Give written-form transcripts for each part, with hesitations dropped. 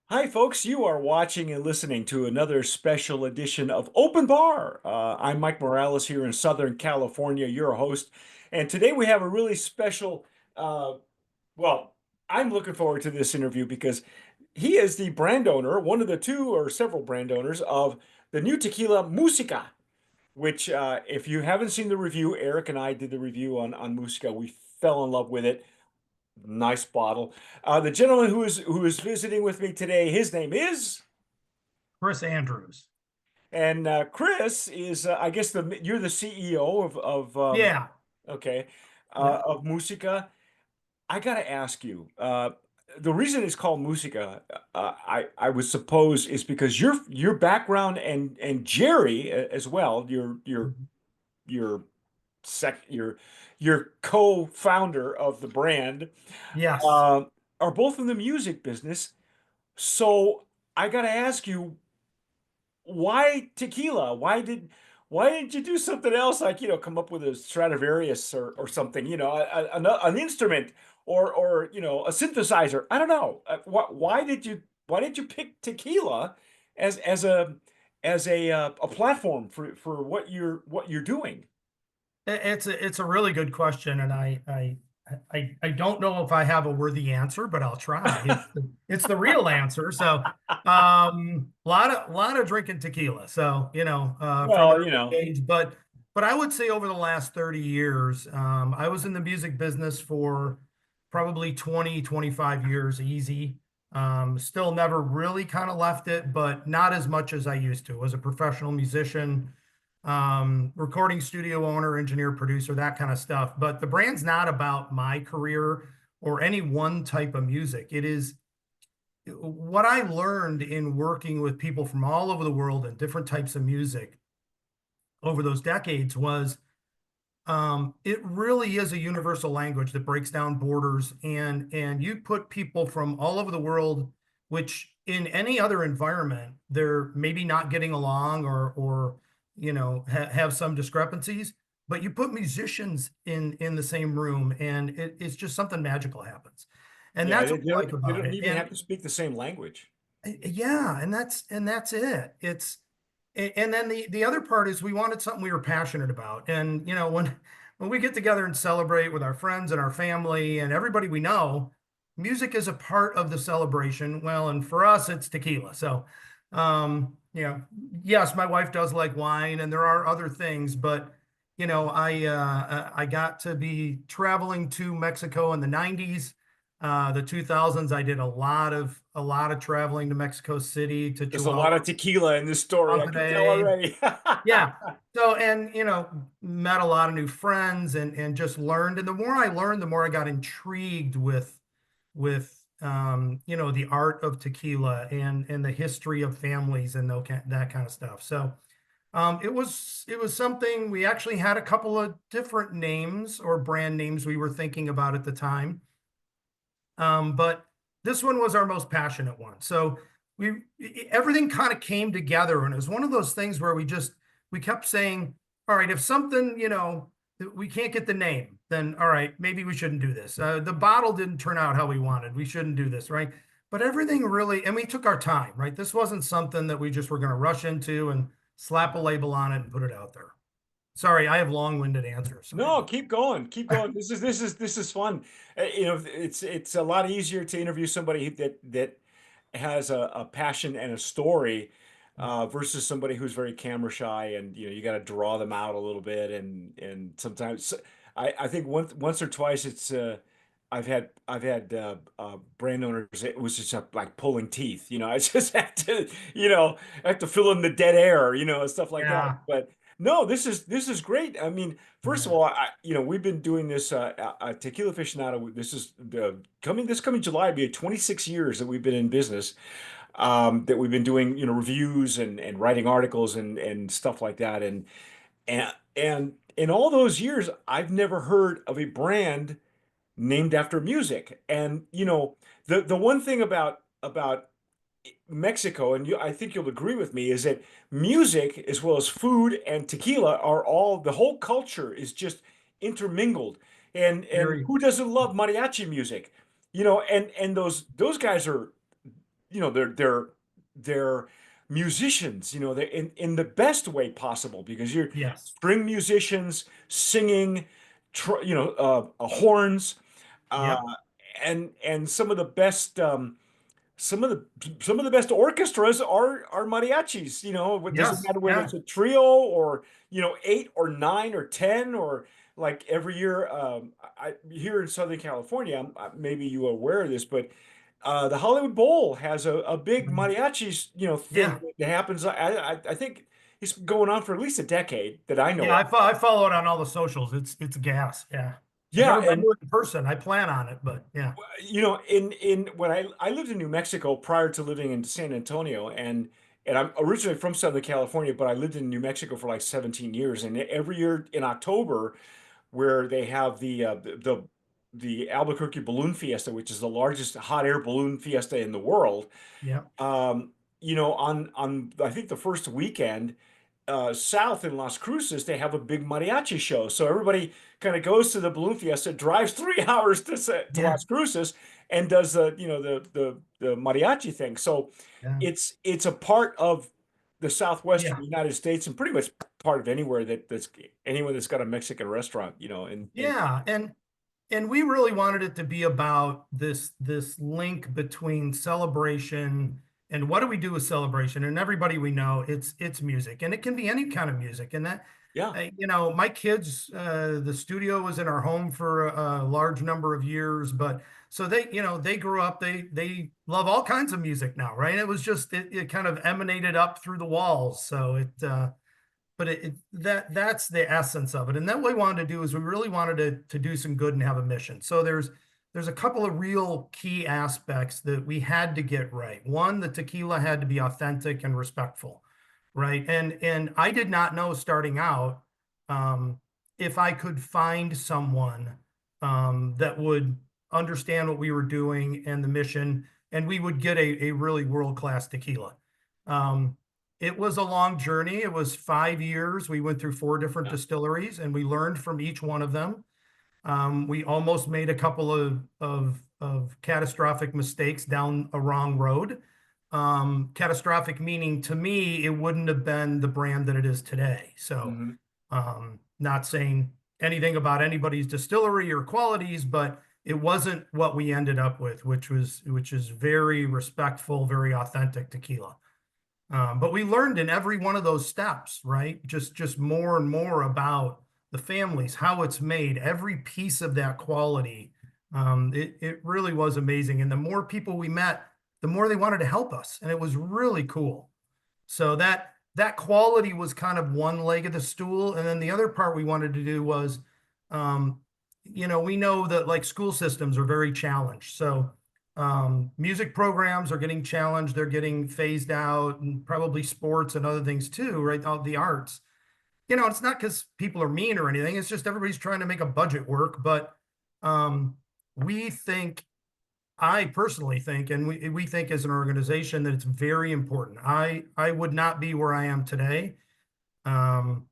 Hi, folks. You are watching and listening to another special edition of Open Bar. I'm Mike Morales here in Southern California, your host. And today we have a really special, uh, well, I'm looking forward to this interview because he is the brand owner, one of the two or several brand owners of the new tequila Musica, which, if you haven't seen the review, Eric and I did the review on Musica. We fell in love with it. Nice bottle. The gentleman who is visiting with me today, his name is, Chris Andrews. and Chris is, I guess you're the CEO of Yeah. okay, Yeah. of Musica. I gotta ask you, the reason it's called Musica, I would suppose is because your background and Jerry as well, your your co-founder of the brand, Yes. uh, are both in the music business. So I gotta ask you, why tequila? Why didn't you do something else like, come up with a Stradivarius or something, an instrument or a synthesizer? I don't know. Why did you pick tequila as a platform for what you're doing? It's a really good question, and I don't know if I have a worthy answer, but I'll try. It's the real answer. So, lot of drinking tequila. So, from an Well, early age, but I would say over the last 30 years, I was in the music business for probably 20, 25 years easy. Still never really kind of left it, but not as much as I used to. Was a professional musician, recording studio owner, engineer, producer, that kind of stuff. But the brand's not about my career or any one type of music. It is what I learned in working with people from all over the world and different types of music over those decades was it really is a universal language that breaks down borders, and you put people from all over the world, which in any other environment they're maybe not getting along or have some discrepancies, but you put musicians in the same room and it's just something magical happens, and Yeah, that's they what I like don't they about don't it. even And have to speak the same language. yeah, and that's it. And then the other part is we wanted something we were passionate about. And when we get together and celebrate with our friends and our family and everybody we know, music is a part of the celebration. Well, and for us, it's tequila. So, yes, my wife does like wine, and there are other things, but I got to be traveling to Mexico in the '90s, the 2000s. I did a lot of traveling to Mexico City, to There's a Chihuahua, lot of tequila in this story. I can tell Monterey. already. Yeah. So, and met a lot of new friends and just learned. And the more I learned, the more I got intrigued with the art of tequila and the history of families and that kind of stuff. So, it was something. We actually had a couple of different names or brand names we were thinking about at the time. But this one was our most passionate one. So we everything kind of came together, and it was one of those things where we kept saying, all right, if something, we can't get the name, then all right, maybe we shouldn't do this. The bottle didn't turn out how we wanted. We shouldn't do this, right? But everything really, and we took our time, right? This wasn't something that we just were going to rush into and slap a label on it and put it out there. Sorry, I have long-winded answers. Sorry No, about keep going, keep going. This is fun. It's a lot easier to interview somebody that has a passion and a story, that. versus somebody who's very camera shy, and you got to draw them out a little bit, and sometimes I think once or twice it's I've had brand owners. It was just like pulling teeth. I just had to I have to fill in the dead air, and stuff like that. Yeah. But no, this is great. I mean, first of Yeah. all, we've been doing this Tequila Aficionado. This is the coming this coming July will be 26 years that we've been in business. That we've been doing reviews and writing articles and stuff like that. And in all those years, I've never heard of a brand named after music. And the one thing about Mexico, and I think you'll agree with me, is that music as well as food and tequila are all the whole culture is just intermingled. And Very. who doesn't love mariachi music? And those guys are, they're musicians, they're in the best way possible because you're Yes. string musicians singing, horns, uh, Yep. and some of the best orchestras are mariachis. It doesn't Yes. matter whether Yeah. it's a trio or 8 or 9 or 10 or like every year. Here in Southern California, maybe you are aware of this, but the Hollywood Bowl has a big Mhm. mariachis thing Yeah. that happens. I think it's going on for at least a decade that I know Yeah. of. I follow it on all the socials. It's gas. Yeah. I've Yeah, never been and to it in person. I plan on it, but yeah. in when I lived in New Mexico prior to living in San Antonio, and I'm originally from Southern California, but I lived in New Mexico for like 17 years, and every year in October, where they have the Albuquerque Balloon Fiesta, which is the largest hot air balloon fiesta in the world. Yeah. um, on I think the first weekend, south in Las Cruces, they have a big mariachi show. So everybody kind of goes to the balloon fiesta, drives 3 hours to Yeah. Las Cruces, and does the mariachi thing. So Yeah. it's a part of the southwestern Yeah. United States and pretty much part of anywhere that's anyone that's got a Mexican restaurant, and Yeah. And we really wanted it to be about this link between celebration and what do we do with celebration. And everybody we know, it's music, and it can be any kind of music. And that, yeah. my kids, the studio was in our home for a large number of years, but so they grew up, they love all kinds of music now, right? It was just it kind of emanated up through the walls. So but that's the essence of it. And then what we wanted to do is we really wanted to do some good and have a mission. So there's a couple of real key aspects that we had to get right. One, the tequila had to be authentic and respectful, right? And I did not know starting out, um, if I could find someone, that would understand what we were doing and the mission, and we would get a really world-class tequila. Um, it was a long journey. It was 5 years. We went through 4 different Yeah. distilleries, and we learned from each one of them. We almost made a couple of catastrophic mistakes down a wrong road. Catastrophic meaning, to me, it wouldn't have been the brand that it is today. So, Hmm. not saying anything about anybody's distillery or qualities, but it wasn't what we ended up with, which is very respectful, very authentic tequila. But we learned in every one of those steps, right? Just more and more about the families, how it's made, every piece of that quality. It really was amazing. And the more people we met, the more they wanted to help us. And it was really cool. So that quality was kind of one leg of the stool. And then the other part we wanted to do was, um, we know that like school systems are very challenged. So music programs are getting challenged, they're getting phased out, and probably sports and other things too, right? All the arts. It's not because people are mean or anything, it's just everybody's trying to make a budget work. But um, we think, I personally think, and we think as an organization, that it's very important. I would not be where I am today, um,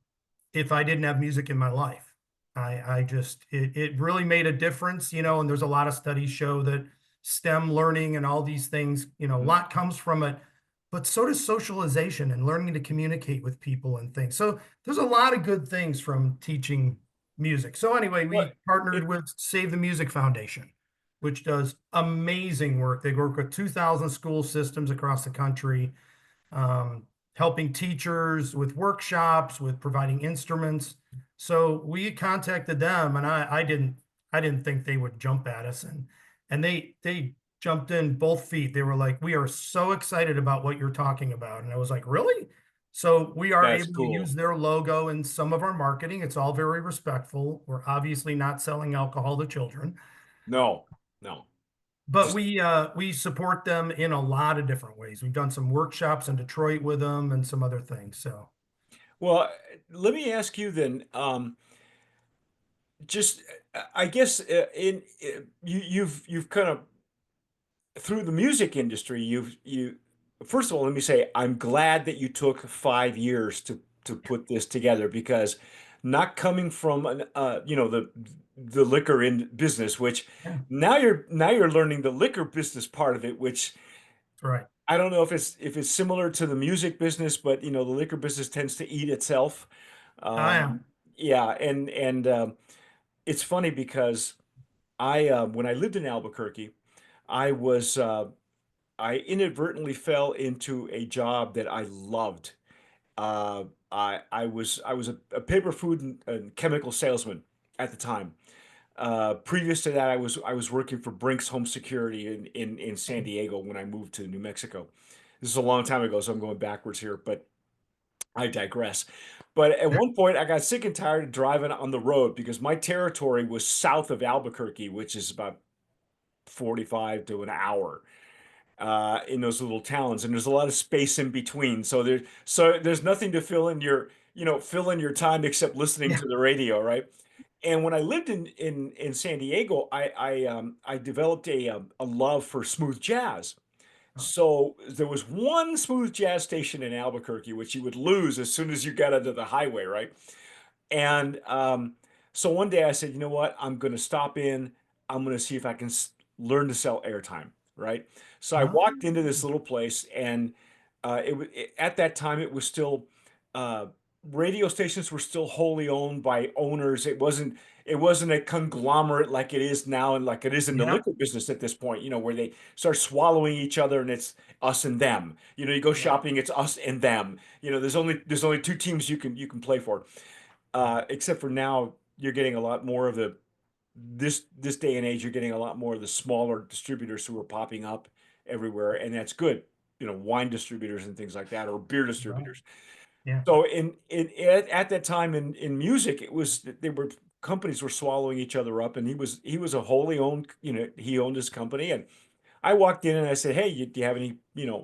if I didn't have music in my life. I just it really made a difference, and there's a lot of studies show that STEM learning and all these things, a lot comes from it, but so does socialization and learning to communicate with people and things. So there's a lot of good things from teaching music. So anyway, What we partnered it with Save the Music Foundation, which does amazing work. They work with 2,000 school systems across the country, um, helping teachers with workshops, with providing instruments. So we contacted them, and I didn't think they would jump at us, and they jumped in both feet. They were like, "We are so excited about what you're talking about," and I was like, "Really?" So we are That's able to use cool. their logo in some of our marketing. It's all very respectful. We're obviously not selling alcohol to children, No, no. but Just we support them in a lot of different ways. We've done some workshops in Detroit with them and some other things. So Well, let me ask you then. Just I guess in you've kind of through the music industry. You first of all, let me say I'm glad that you took 5 years to put this together because not coming from the liquor in business, which yeah, now you're learning the liquor business part of it, which that's right. I don't know if it's similar to the music business, but you know, the liquor business tends to eat itself. Oh yeah. Um, yeah, and it's funny because when I lived in Albuquerque, I was I inadvertently fell into a job that I loved. I was a paper food and chemical salesman at the time. Previous to that, I was working for Brink's Home Security in San Diego when I moved to New Mexico. This is a long time ago, so I'm going backwards here, but I digress. But at one point, I got sick and tired of driving on the road because my territory was south of Albuquerque, which is about 45 to an hour in those little towns, and there's a lot of space in between. So there's nothing to fill in your fill in your time except listening Yeah. to the radio, right? And when I lived in San Diego, I developed a love for smooth jazz. So there was one smooth jazz station in Albuquerque, which you would lose as soon as you got onto the highway, right? And so one day I said, you know what? I'm going to stop in. I'm going to see if I can learn to sell airtime, right? So I Oh, walked into this little place, and at that time it was still uh, radio stations were still wholly owned by owners. It wasn't a conglomerate like it is now, and like it is in the yeah. liquor business at this point. You know, where they start swallowing each other, and it's us and them. You know, you go Yeah. shopping, it's us and them. You know, there's only two teams you can play for. Except for now, you're getting a lot more of the this day and age. You're getting a lot more of the smaller distributors who are popping up everywhere, and that's good. You know, wine distributors and things like that, or beer Right. distributors. Yeah. So at that time in music, it was they were companies were swallowing each other up, and he was a wholly owned. You know, he owned his company, and I walked in and I said, "Hey, do you have any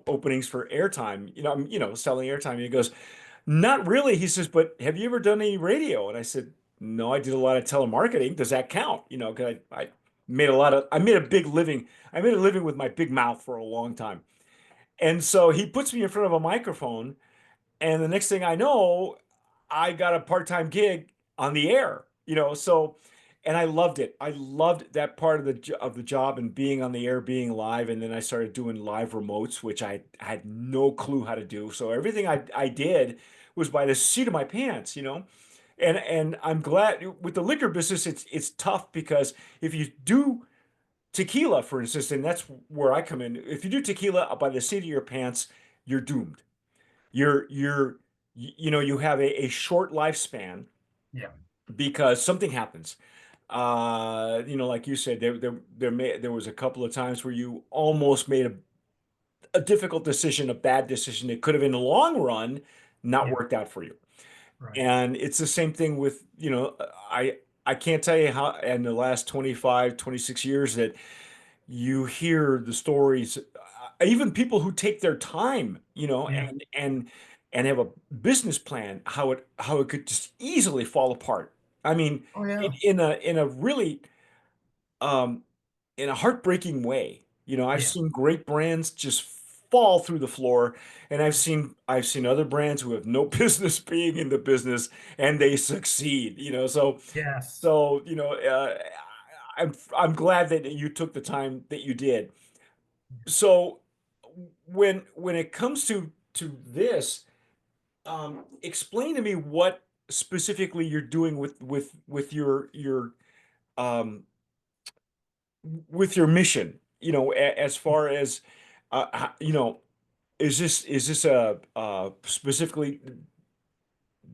openings for airtime? You know, selling airtime." And he goes, not really. He says, but have you ever done any radio? And I said, no, I did a lot of telemarketing. Does that count? You know, because I made I made a big living. I made a living with my big mouth for a long time. And so he puts me in front of a microphone, and the next thing I know, I got a part-time gig on the air, so and I loved it. I loved that part of of the job and being on the air, being live, and then I started doing live remotes, which I had no clue how to do. So everything I did was by the seat of my pants. And I'm glad with the liquor business it's tough because if you do tequila, for instance, and that's where I come in, if you do tequila by the seat of your pants, you're doomed. You're you have a short lifespan Yeah. because something happens. Like you said, there was a couple of times where you almost made a difficult decision, a bad decision that could have in the long run not Yeah. worked out for you. Right. And it's the same thing with, I can't tell you how in the last 25, 26 years that you hear the stories, even people who take their time, Yeah. and have a business plan, how it could just easily fall apart. I mean, Oh yeah. in a really um, in a heartbreaking way. I've Yeah. seen great brands just fall through the floor, and I've seen other brands who have no business being in the business and they succeed. Yes. So I'm glad that you took the time that you did. So when it comes to this, explain to me what specifically you're doing with um with your mission. As far as is this specifically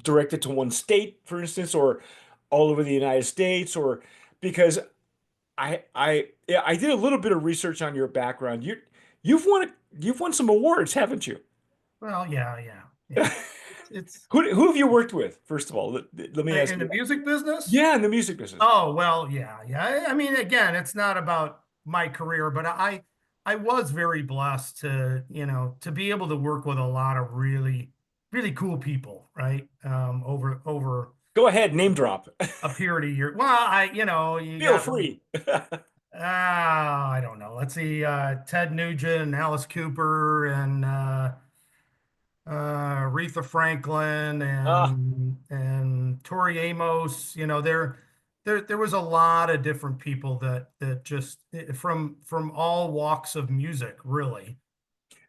directed to one state, for instance, or all over the United States, or because yeah, I did a little bit of research on your background. You've won some awards, haven't you? Well, yeah, yeah, yeah. It's Who have you worked with, first of all? Let me ask in the you that. music business. Yeah, in the music business. Oh, well, yeah, yeah. I mean, again, it's not about my career, but I was very blessed to, to be able to work with a lot of really, really cool people, right? Over Go ahead, name drop. a period of years. Well, you Feel got free. I don't know. Let's see, Ted Nugent and Alice Cooper and Aretha Franklin Ah, and Tori Amos. There was a lot of different people that just from all walks of music, really.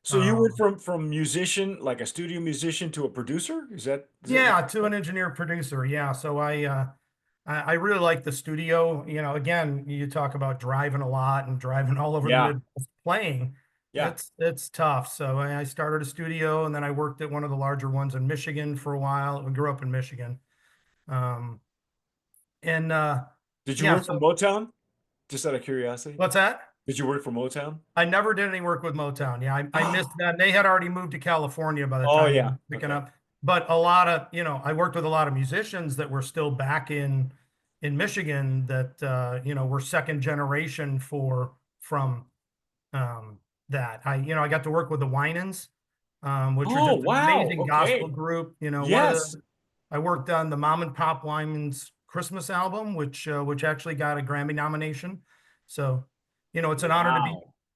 So you went from musician, like a studio musician, to a producer? Is that Yeah, to an engineer producer. Yeah. So I really like the studio. You know, again, you talk about driving a lot and driving all over the Yeah, Midwest playing. yeah. It's tough. So I started a studio and then I worked at one of the larger ones in Michigan for a while. We grew up in Michigan. Um, and Did you yeah, work for so Motown? Just out of curiosity. what's that? Did you work for Motown? I never did any work with Motown. Yeah, I missed them. They had already moved to California by the Oh time I yeah. was picking Okay. up. But a lot of, I worked with a lot of musicians that were still back in Michigan that were second generation from um that. I got to work with the Winans, which are Oh just an wow. amazing gospel Okay. group. One of Yes. the I worked on the Mom and Pop Wyman's Christmas album, which actually got a Grammy nomination. So, it's an honor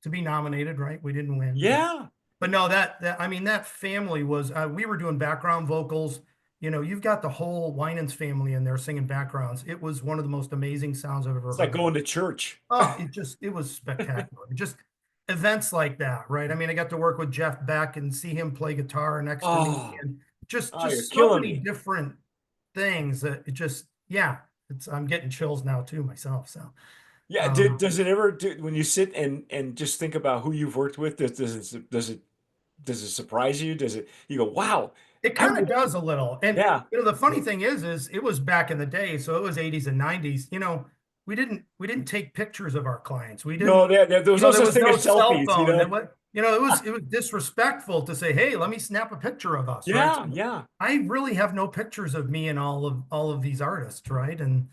to be Wow. nominated, right? We didn't win, Yeah. but no, that I mean that family was we were doing background vocals. You've got the whole Winans family in there singing backgrounds. It was one of the most amazing sounds I've ever It's like heard. going to church. Oh, it was spectacular. Just events like that, right? I mean, I got to work with Jeff Beck and see him play guitar next to me, Oh, and oh, you're just so killing many me. different things that yeah, I'm getting chills now too myself. So Yeah. um, Does it ever when you sit and just think about who you've worked with, does it surprise you? Does it you go, wow, it I kind of would does a little. And yeah. the funny thing is it was back in the day, so it was 80s and 90s. We didn't take pictures of our clients. We No, didn't, there was no there such was thing no as cell selfies, you phone. know? It was disrespectful to say, "Hey, let me snap a picture of us," right? Yeah, So yeah. I really have no pictures of me and all of these artists, right? And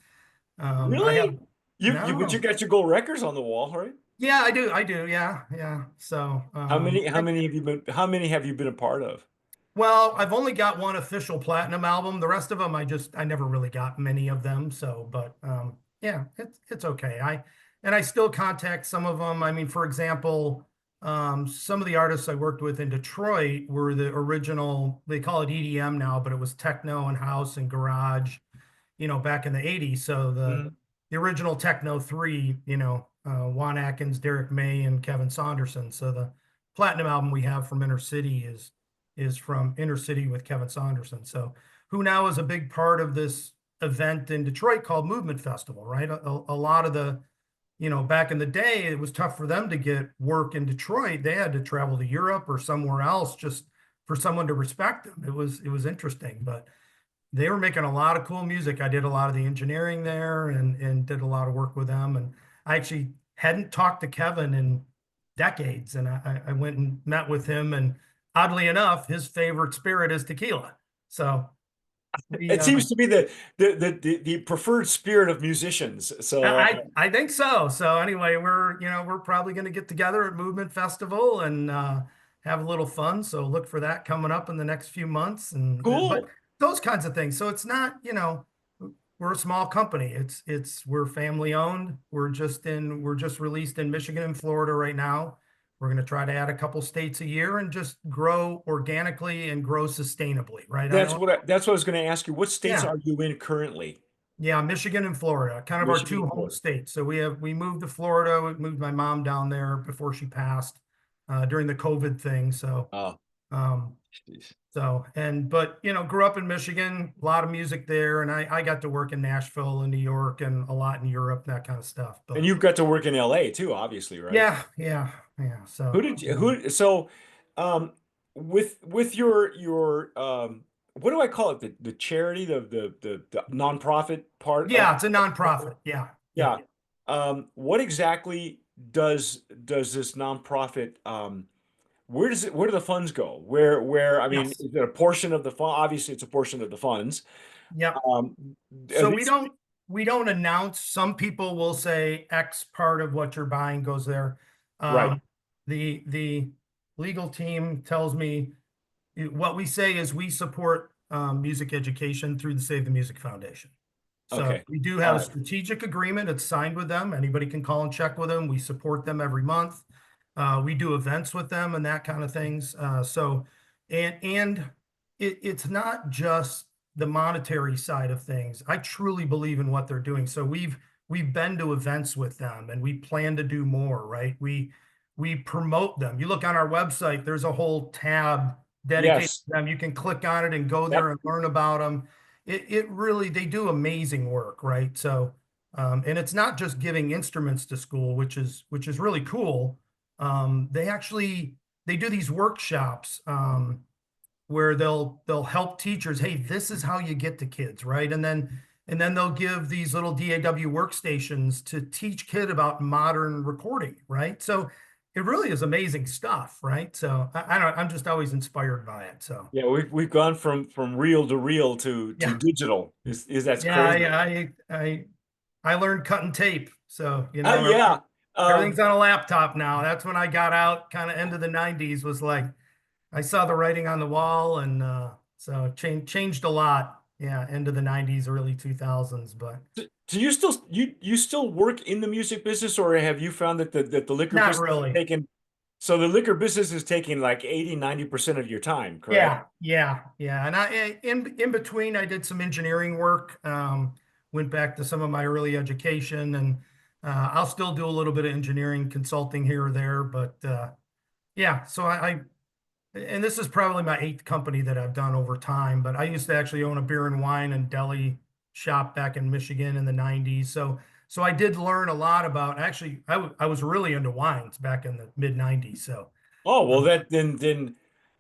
I have Really? But you no. got your gold records on the wall, right? Yeah, I do. Yeah, yeah. So How many have you been a part of? well, I've only got one official platinum album. The rest of them, I never really got many of them. So, but yeah, it's okay. I still contact some of them. I mean, for example, some of the artists I worked with in Detroit were the original. They call it EDM now, but it was techno and house and garage, back in the 80s. So Mm. the original Techno Three, Juan Atkins, Derek May, and Kevin Saunderson. So the platinum album we have from Inner City is from Inner City with Kevin Saunderson. So who now is a big part of this event in Detroit called Movement Festival, right? A lot of the, back in the day, it was tough for them to get work in Detroit. They had to travel to Europe or somewhere else just for someone to respect them. It was interesting, but they were making a lot of cool music. I did a lot of the engineering there and did a lot of work with them. And I actually hadn't talked to Kevin in decades. And I went and met with him. And oddly enough, his favorite spirit is tequila. So we It seems to be the preferred spirit of musicians. So I think so. So anyway, we're probably going to get together at Movement Festival and have a little fun. So look for that coming up in the next few months. And but cool. those kinds of things. So it's not, we're a small company. We're family owned. We're just released in Michigan and Florida right now. We're going to try to add a couple states a year and just grow organically and grow sustainably, right? I don't, That's what I was going to ask you. What states yeah. are you in currently? Yeah, Michigan and Florida, kind of our Michigan two and home Florida. states. So we moved to Florida. We moved my mom down there before she passed during the COVID thing. So, Oh, um, jeez. but grew up in Michigan, a lot of music there, and I got to work in Nashville and New York and a lot in Europe, that kind of stuff. And But you've got to work in LA too, obviously, right? yeah, yeah, yeah. Who So did you who so um with your what do I call it? The charity, the nonprofit part of yeah, it's a nonprofit. Yeah, yeah, yeah. What exactly does this nonprofit where do the funds go? Where I mean, yes, is it a portion of the fund? Obviously, it's a portion of the funds. yep. Um, are So we these don't we don't announce. Some people will say X part of what you're buying goes there. right? Um, the legal team tells me what we say is we support music education through the Save the Music Foundation. So Okay. we do All have a right. strategic agreement. It's signed with them. Anybody can call and check with them. We support them every month. We do events with them and that kind of things. It's not just the monetary side of things. I truly believe in what they're doing. So we've been to events with them and we plan to do more, right? we promote them. You look on our website, there's a whole tab dedicated Yes. to them. You can click on it and go there Yep. and learn about them. It really, they do amazing work, right? So, and it's not just giving instruments to school, which is really cool. They actually, they do these workshops, where they'll help teachers, hey, this is how you get to kids, right? And then they'll give these little DAW workstations to teach kid about modern recording, right? So it really is amazing stuff, right? So I don't, I'm just always inspired by it. So Yeah, we've gone from reel to reel to yeah, digital. Is that's yeah, crazy. I learned cutting tape. So Yeah. everything's Um, on a laptop now. That's when I got out, kind of end of the '90s. Was like I saw the writing on the wall, and so it changed a lot. Yeah, end of the '90s, early 2000s. But do you still you still work in the music business, or have you found that the liquor not business is really. taking so the liquor business is taking like 80-90% of your time, correct? Yeah. And in between, I did some engineering work. Went back to some of my early education, and I'll still do a little bit of engineering consulting here or there. But yeah, so and this is probably my eighth company that I've done over time. But I used to actually own a beer and wine and deli shop back in Michigan in the '90s. So I did learn a lot about. Actually, I was really into wines back in the mid '90s. So Oh, well, that then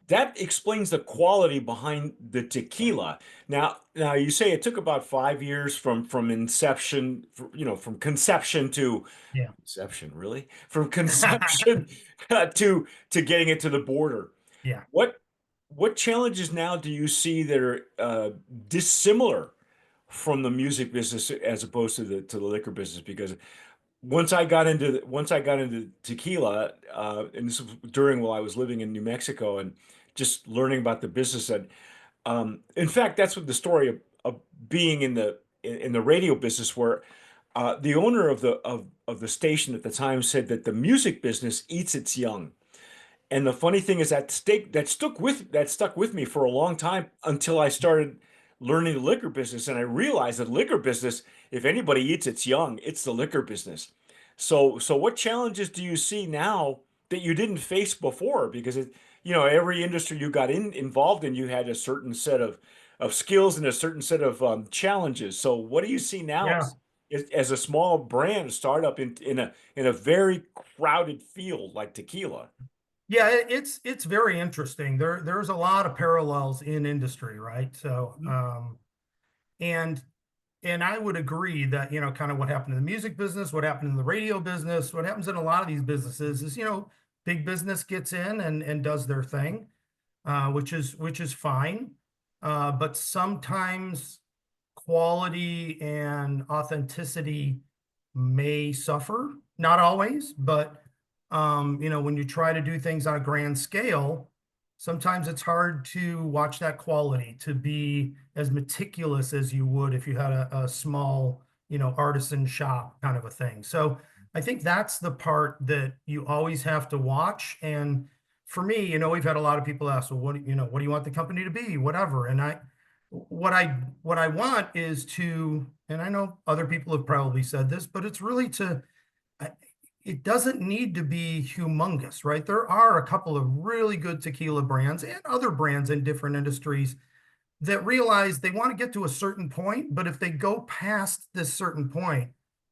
that explains the quality behind the tequila. Now you say it took about 5 years from inception, from conception to yeah, conception, really? From conception to getting it to the border. yeah. What what challenges now do you see that are dissimilar from the music business as opposed to the liquor business? Because once I got into tequila, and this was during while I was living in New Mexico and just learning about the business. And in fact, that's what the story of being in the radio business, where the owner of the station at the time said that the music business eats its young. And the funny thing is that stuck with me for a long time until I started learning the liquor business, and I realized that liquor business, if anybody eats its young, it's the liquor business. So what challenges do you see now that you didn't face before? Because every industry you got involved in, you had a certain set of skills and a certain set of challenges. So what do you see now Yeah. as a small brand startup in a very crowded field like tequila? Yeah, it's very interesting. There's a lot of parallels in industry, right? So, and I would agree that, kind of what happened in the music business, what happened in the radio business, what happens in a lot of these businesses is, big business gets in and does their thing, which is fine. But sometimes quality and authenticity may suffer, not always, but when you try to do things on a grand scale, sometimes it's hard to watch that quality, to be as meticulous as you would if you had a small, artisan shop kind of a thing. So I think that's the part that you always have to watch. And for me, we've had a lot of people ask, well, what do you want the company to be? Whatever. And what I want is to, and I know other people have probably said this, but it's really to, it doesn't need to be humongous, right? There are a couple of really good tequila brands and other brands in different industries that realize they want to get to a certain point, but if they go past this certain point,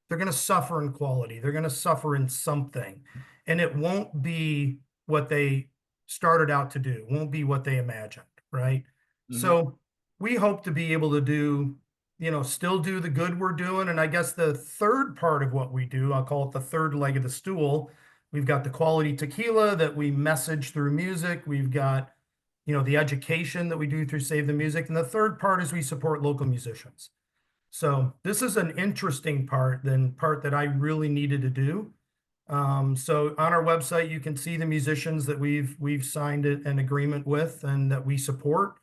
they're going to suffer in quality. They're going to suffer in something, and it won't be what they started out to do. It won't be what they imagined, right? Hmm. So we hope to be able to do, still do the good we're doing. And I guess the third part of what we do, I'll call it the third leg of the stool. We've got the quality tequila that we message through music. We've got, the education that we do through Save the Music. And the third part is we support local musicians. So this is an interesting part that I really needed to do. So on our website, you can see the musicians that we've signed an agreement with and that we support.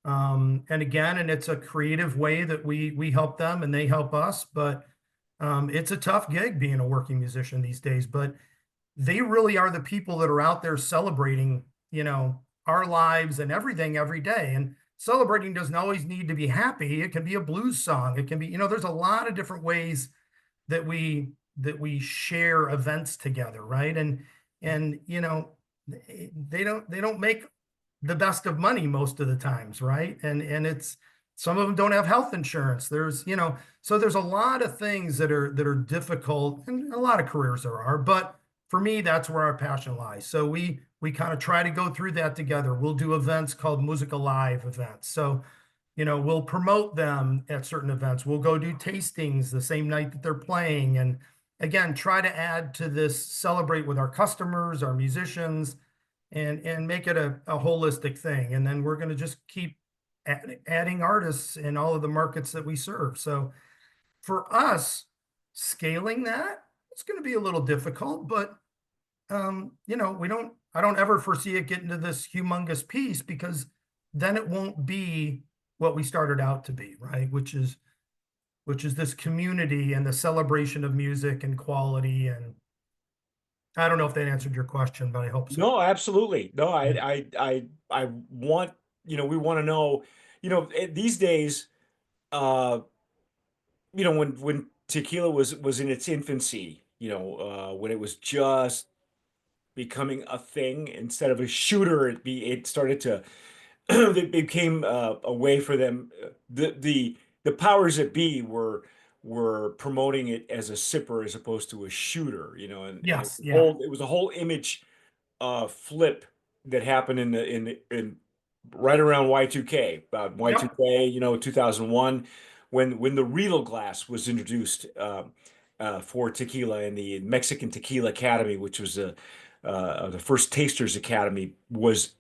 And again, and it's a creative way that we help them and they help us. But it's a tough gig being a working musician these days. But they really are the people that are out there celebrating, our lives and everything every day. And celebrating doesn't always need to be happy. It can be a blues song. It can be, there's a lot of different ways that we share events together, right? and they don't make the best of money most of the times, right? And it's some of them don't have health insurance. There's, so there's a lot of things that are difficult, and a lot of careers there are, but for me, that's where our passion lies. So we kind of try to go through that together. We'll do events called Musica Live events. So, we'll promote them at certain events. We'll go do tastings the same night that they're playing. And again, try to add to this, celebrate with our customers, our musicians, and make it a holistic thing. And then we're going to just keep adding artists in all of the markets that we serve. So for us, scaling that, it's going to be a little difficult, but I don't ever foresee it getting to this humongous piece, because then it won't be what we started out to be, right? Which is this community and the celebration of music and quality. And I don't know if that answered your question, but I hope so. No, absolutely. No, Yeah. I want, we want to know, these days, uh, when tequila was in its infancy, when it was just becoming a thing instead of a shooter, it started to it became a way for them. The powers that be were promoting it as a sipper as opposed to a shooter, and Yes. Yeah. it was a whole image flip that happened in right around Y2K, about Yep. Y2K, 2001, when the Riedel glass was introduced for tequila, and the Mexican Tequila Academy, which was the first Tasters Academy, was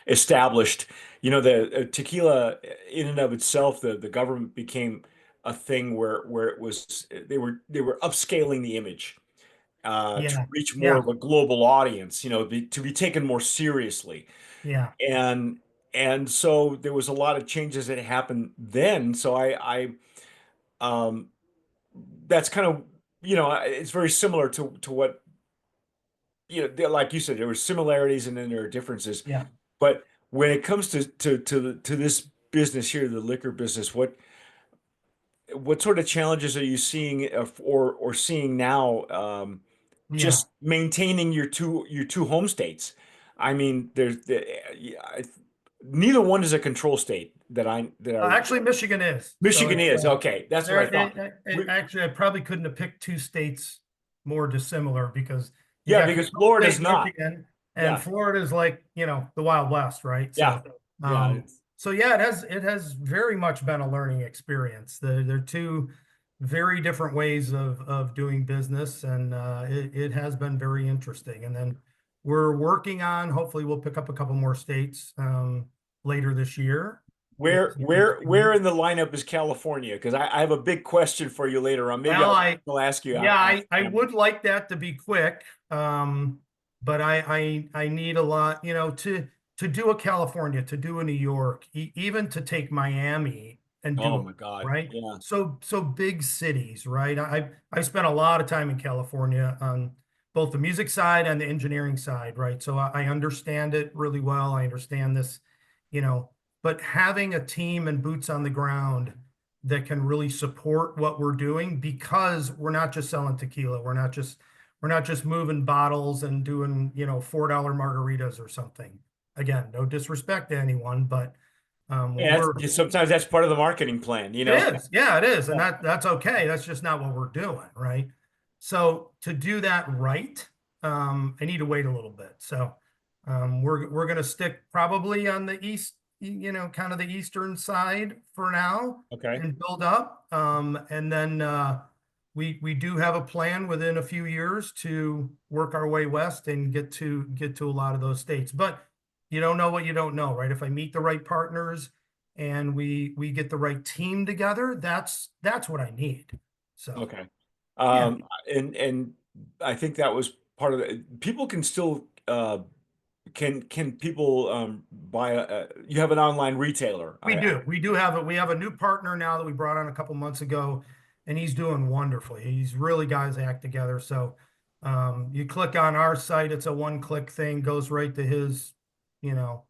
established. The tequila in and of itself, the government became a thing where it was they were upscaling the image to Yeah. reach more Yeah. of a global audience, to be taken more seriously. Yeah. And and so there was a lot of changes that happened then. So um that's kind of, it's very similar to what, like you said, there were similarities and then there are differences. Yeah. But when it comes to this business here, the liquor business, what sort of challenges are you seeing, or seeing now, Yeah. just maintaining your two home states? I mean, yeah, neither one is a control state that I Actually, Michigan is. So Michigan it's is okay. That's what there. I thought. Actually, I probably couldn't have picked two states more dissimilar, because you Yeah, got because control Florida's state not. Michigan, and Yeah, Florida is like, the Wild West, right? yeah, So, yeah. um, so yeah, it has very much been a learning experience. They're two very different ways of doing business, and it has been very interesting. And then we're working on, hopefully, we'll pick up a couple more states later this year. Get Where some things where where going. in the lineup is California? Because I have a big question for you later on. Maybe Well, I'll ask you yeah, I after. would like that to be quick. But I need a lot, to do a California, to do a New York, even to take Miami and Oh do it, my God. right? Yeah. So big cities, right? I spent a lot of time in California on both the music side and the engineering side, right? So I understand it really well. I understand this, you know, but having a team and boots on the ground that can really support what we're doing, because we're not just selling tequila. We're not just moving bottles and doing, $4 margaritas or something. Again, no disrespect to anyone, but Yeah, sometimes that's part of the marketing plan, it is. Yeah, it is. And Yeah. that's okay. That's just not what we're doing, right? So to do that right, I need to wait a little bit. So we're gonna stick probably on the east, kind of the eastern side for now, Okay. and build up. And then we do have a plan within a few years to work our way west and get to a lot of those states. But you don't know what you don't know, right? If I meet the right partners and we get the right team together, that's what I need. So Okay. yeah, And I think that was part of it. People can still can people buy you have an online retailer. we do. We have a new partner now that we brought on a couple months ago, and he's doing wonderfully. He's really got his act together. So you click on our site, it's a one-click thing, goes right to his, you know,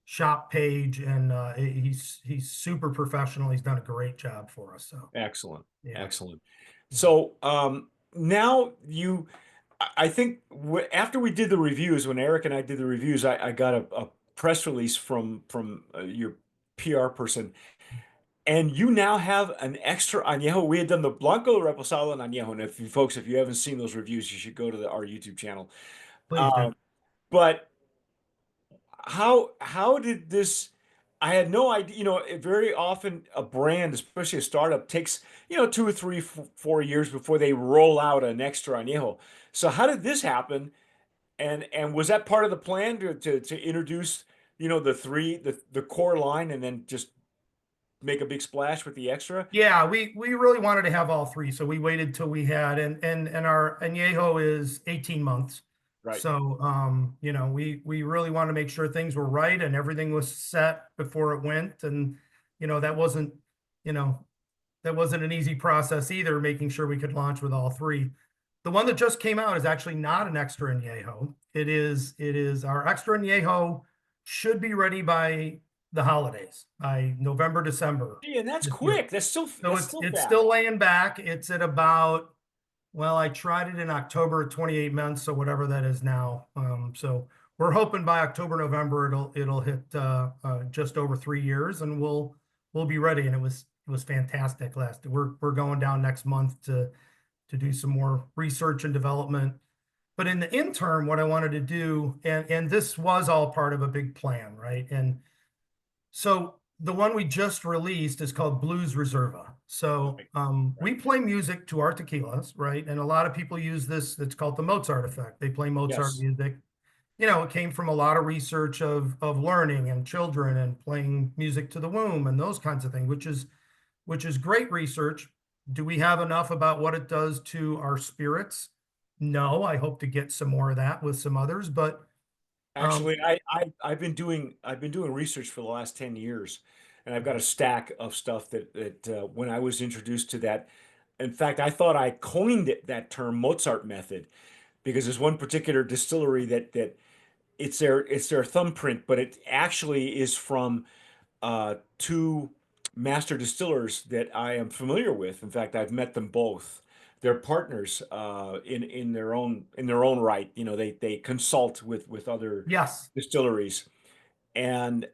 shop page, and he's super professional. He's done a great job for us. So Excellent. yeah. Excellent. So now you I think after we did the reviews, when Eric and I did the reviews, I got a press release from your PR person, and you now have an extra añejo. We had done the Blanco Reposado and añejo, and if you folks, if you haven't seen those reviews, you should go to our YouTube channel. Please do. Uh, but how did this? I had no idea. Very often a brand, especially a startup, takes 2 or 3, 4 years before they roll out an extra añejo. So how did this happen? And was that part of the plan to introduce, the core line and then just make a big splash with the extra? Yeah, we really wanted to have all three, so we waited till we had, and our añejo is 18 months. Right. So we really wanted to make sure things were right and everything was set before it went. And you know, that wasn't, you know, that wasn't an easy process either, making sure we could launch with all three. The one that just came out is actually not an extra añejo. It is our extra añejo should be ready by the holidays, by November, December Yeah, and that's this year. quick. That's still So that's it's still it's fast. still laying back. It's at about, well, I tried it in October, 28 months, so whatever that is now. So we're hoping by October, November it'll hit just over 3 years, and we'll be ready. And it was fantastic last. We're going down next month to do some more research and development. But in the interim, what I wanted to do, and this was all part of a big plan, right? And so the one we just released is called Blues Reserva. So Right, we right. play music to our tequilas, right? And a lot of people use this. It's called the Mozart effect. They play Mozart Yes. music. You know, it came from a lot of research of learning and children and playing music to the womb and those kinds of things, which is great research. Do we have enough about what it does to our spirits? No, I hope to get some more of that with some others, but um, Actually, I've been doing research for the last 10 years, and I've got a stack of stuff that when I was introduced to that, in fact, I thought I coined that term Mozart method, because there's one particular distillery that it's their thumbprint, but it actually is from two master distillers that I am familiar with. In fact, I've met them both. They're partners in their own right. They consult with other yes. distilleries, and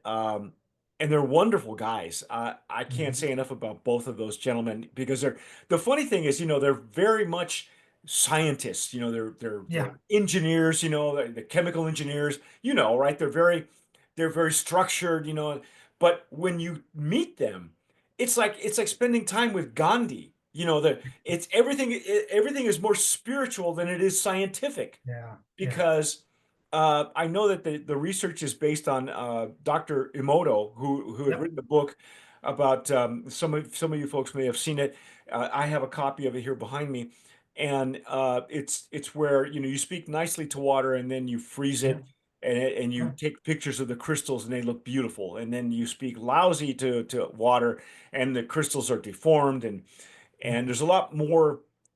they're wonderful guys. I can't Mhm. say enough about both of those gentlemen, because the funny thing is, they're very much scientists. They're Yeah, engineers. The chemical engineers. Right? They're very structured. But when you meet them, it's like spending time with Gandhi. It's everything is more spiritual than it is scientific, yeah, yeah. because I know that the research is based on Dr. Emoto, who had Yep. written a book about, some of you folks may have seen it. I have a copy of it here behind me, and it's where you speak nicely to water, and then you freeze Yeah. it, and you Yeah. take pictures of the crystals, and they look beautiful, and then you speak lousy to water, and the crystals are deformed, and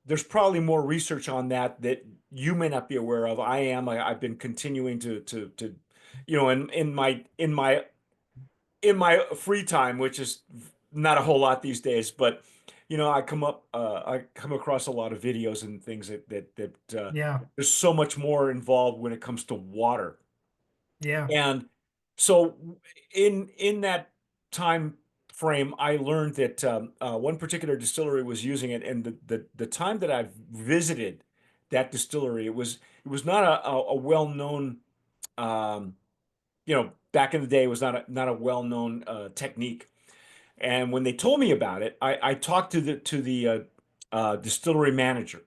there's probably more research on that you may not be aware of. I've been continuing to in my free time, which is not a whole lot these days, but I come across a lot of videos and things that Yeah. there's so much more involved when it comes to water. Yeah. And so in that time frame, I learned that one particular distillery was using it, and the time that I've visited that distillery, it was not a well-known, back in the day, it was not a well-known technique. And when they told me about it, I talked to the distillery manager.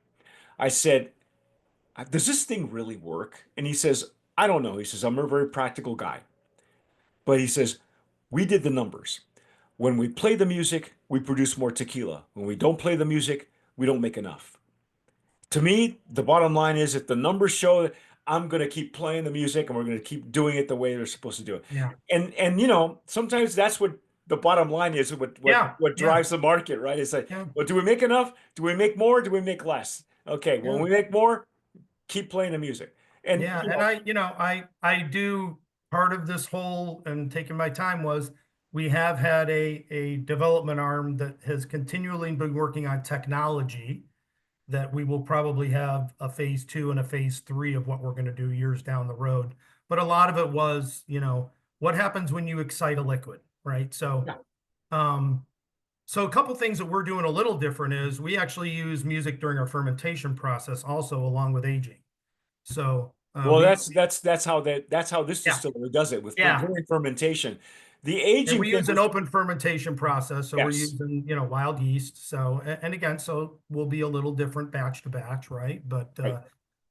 I said, "Does this thing really work?" And he says, "I don't know." He says, "I'm a very practical guy." But he says, we did the numbers. When we play the music, we produce more tequila. When we don't play the music, we don't make enough. To me, the bottom line is, if the numbers show that, I'm going to keep playing the music, and we're going to keep doing it the way they're supposed to do it. Yeah. And sometimes that's what the bottom line is, what what Yeah. what Yeah. drives the market, right? It's like, Yeah. well, do we make enough? Do we make more? Do we make less? Okay, when Yeah. we make more, keep playing the music. And Yeah. And I do, part of this whole and taking my time was, we have had a development arm that has continually been working on technology that we will probably have a phase two and a phase three of what we're going to do years down the road. But a lot of it was, what happens when you excite a liquid, right? Yeah. Um, so a couple things that we're doing a little different is we actually use music during our fermentation process also along with aging. So Well, we that's how this yeah, distillery does it with yeah. during fermentation. The And aging we thing use an was open fermentation process. So we're yes, using, wild yeast. So, and again, so we'll be a little different batch to batch, right? But right.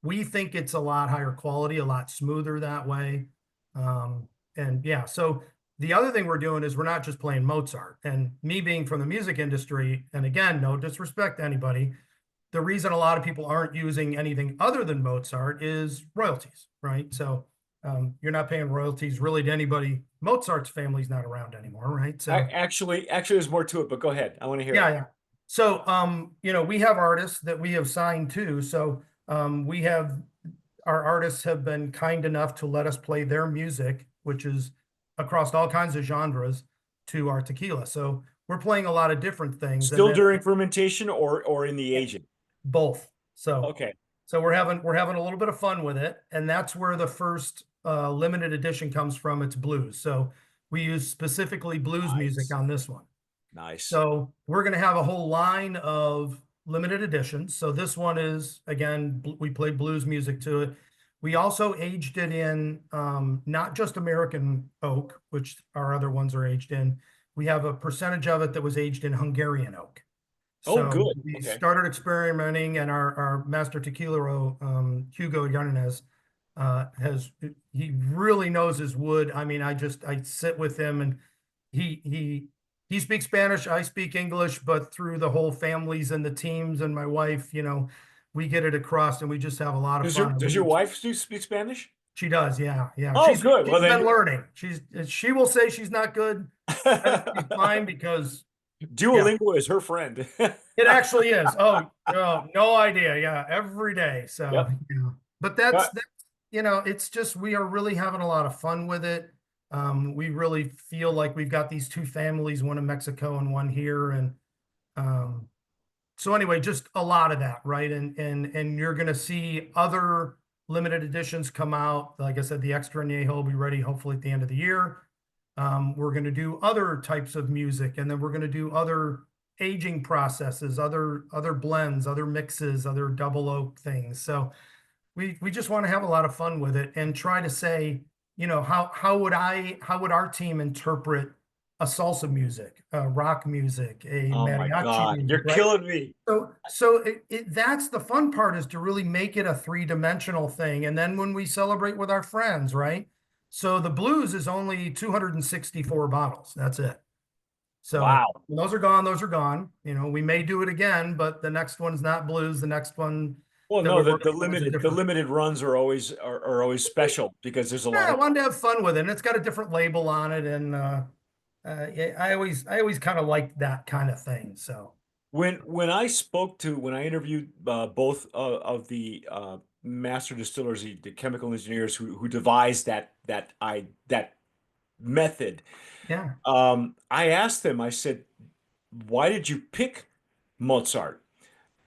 we think it's a lot higher quality, a lot smoother that way. Um, and yeah, so the other thing we're doing is we're not just playing Mozart. And me being from the music industry, and again, no disrespect to anybody, the reason a lot of people aren't using anything other than Mozart is royalties, right? So you're not paying royalties really to anybody. Mozart's family's not around anymore, right? So Actually, there's more to it, but go ahead. I want to hear yeah, it. yeah. So we have artists that we have signed too. So we have our artists have been kind enough to let us play their music, which is across all kinds of genres, to our tequila. So we're playing a lot of different things, and Still then during fermentation or in the aging? both. So Okay. we're having a little bit of fun with it, and that's where the first limited edition comes from. It's blues. So we use specifically blues music Nice. on this one. Nice. So we're going to have a whole line of limited editions. So this one is again, we played blues music to it. We also aged it in not just American oak, which our other ones are aged in. We have a percentage of it that was aged in Hungarian oak. Oh, So good. we Okay. started experimenting, and our master tequila, Hugo Yanez, he really knows his wood. I mean, I sit with him, and he speaks Spanish, I speak English, but through the whole families and the teams and my wife, we get it across, and we just have a lot of fun. Does your wife speak Spanish? She does, yeah, yeah. Oh, She's good. Well, she's been then learning. She will say she's not good. I think she's fine because yeah. Duolingo is her friend. It actually is. Oh, no idea. Yeah, every day. So, Yep. yeah. But Uh, it's just we are really having a lot of fun with it. We really feel like we've got these two families, one in Mexico and one here, and um, so anyway, just a lot of that, right? And you're gonna see other limited editions come out. Like I said, the extra añejo will be ready hopefully at the end of the year. We're going to do other types of music, and then we're going to do other aging processes, other blends, other mixes, other double oak things. So we just want to have a lot of fun with it and try to say, how would our team interpret a salsa music, rock music, a oh my mariachi God, music, you're right? killing me. So that's the fun part, is to really make it a three-dimensional thing. And then when we celebrate with our friends, right? So the blues is only 264 bottles. That's it. So Wow. when those are gone, those are gone. We may do it again, but the next one's not blues. The next one Well, that no, we're working on is a the different. limited runs are always special because there's a lot Yeah, I of wanted to have fun with it. And it's got a different label on it, and yeah, I always kind of like that kind of thing. So when I interviewed both of the master distillers, the chemical engineers who devised that method, yeah. I asked them. I said, "Why did you pick Mozart?"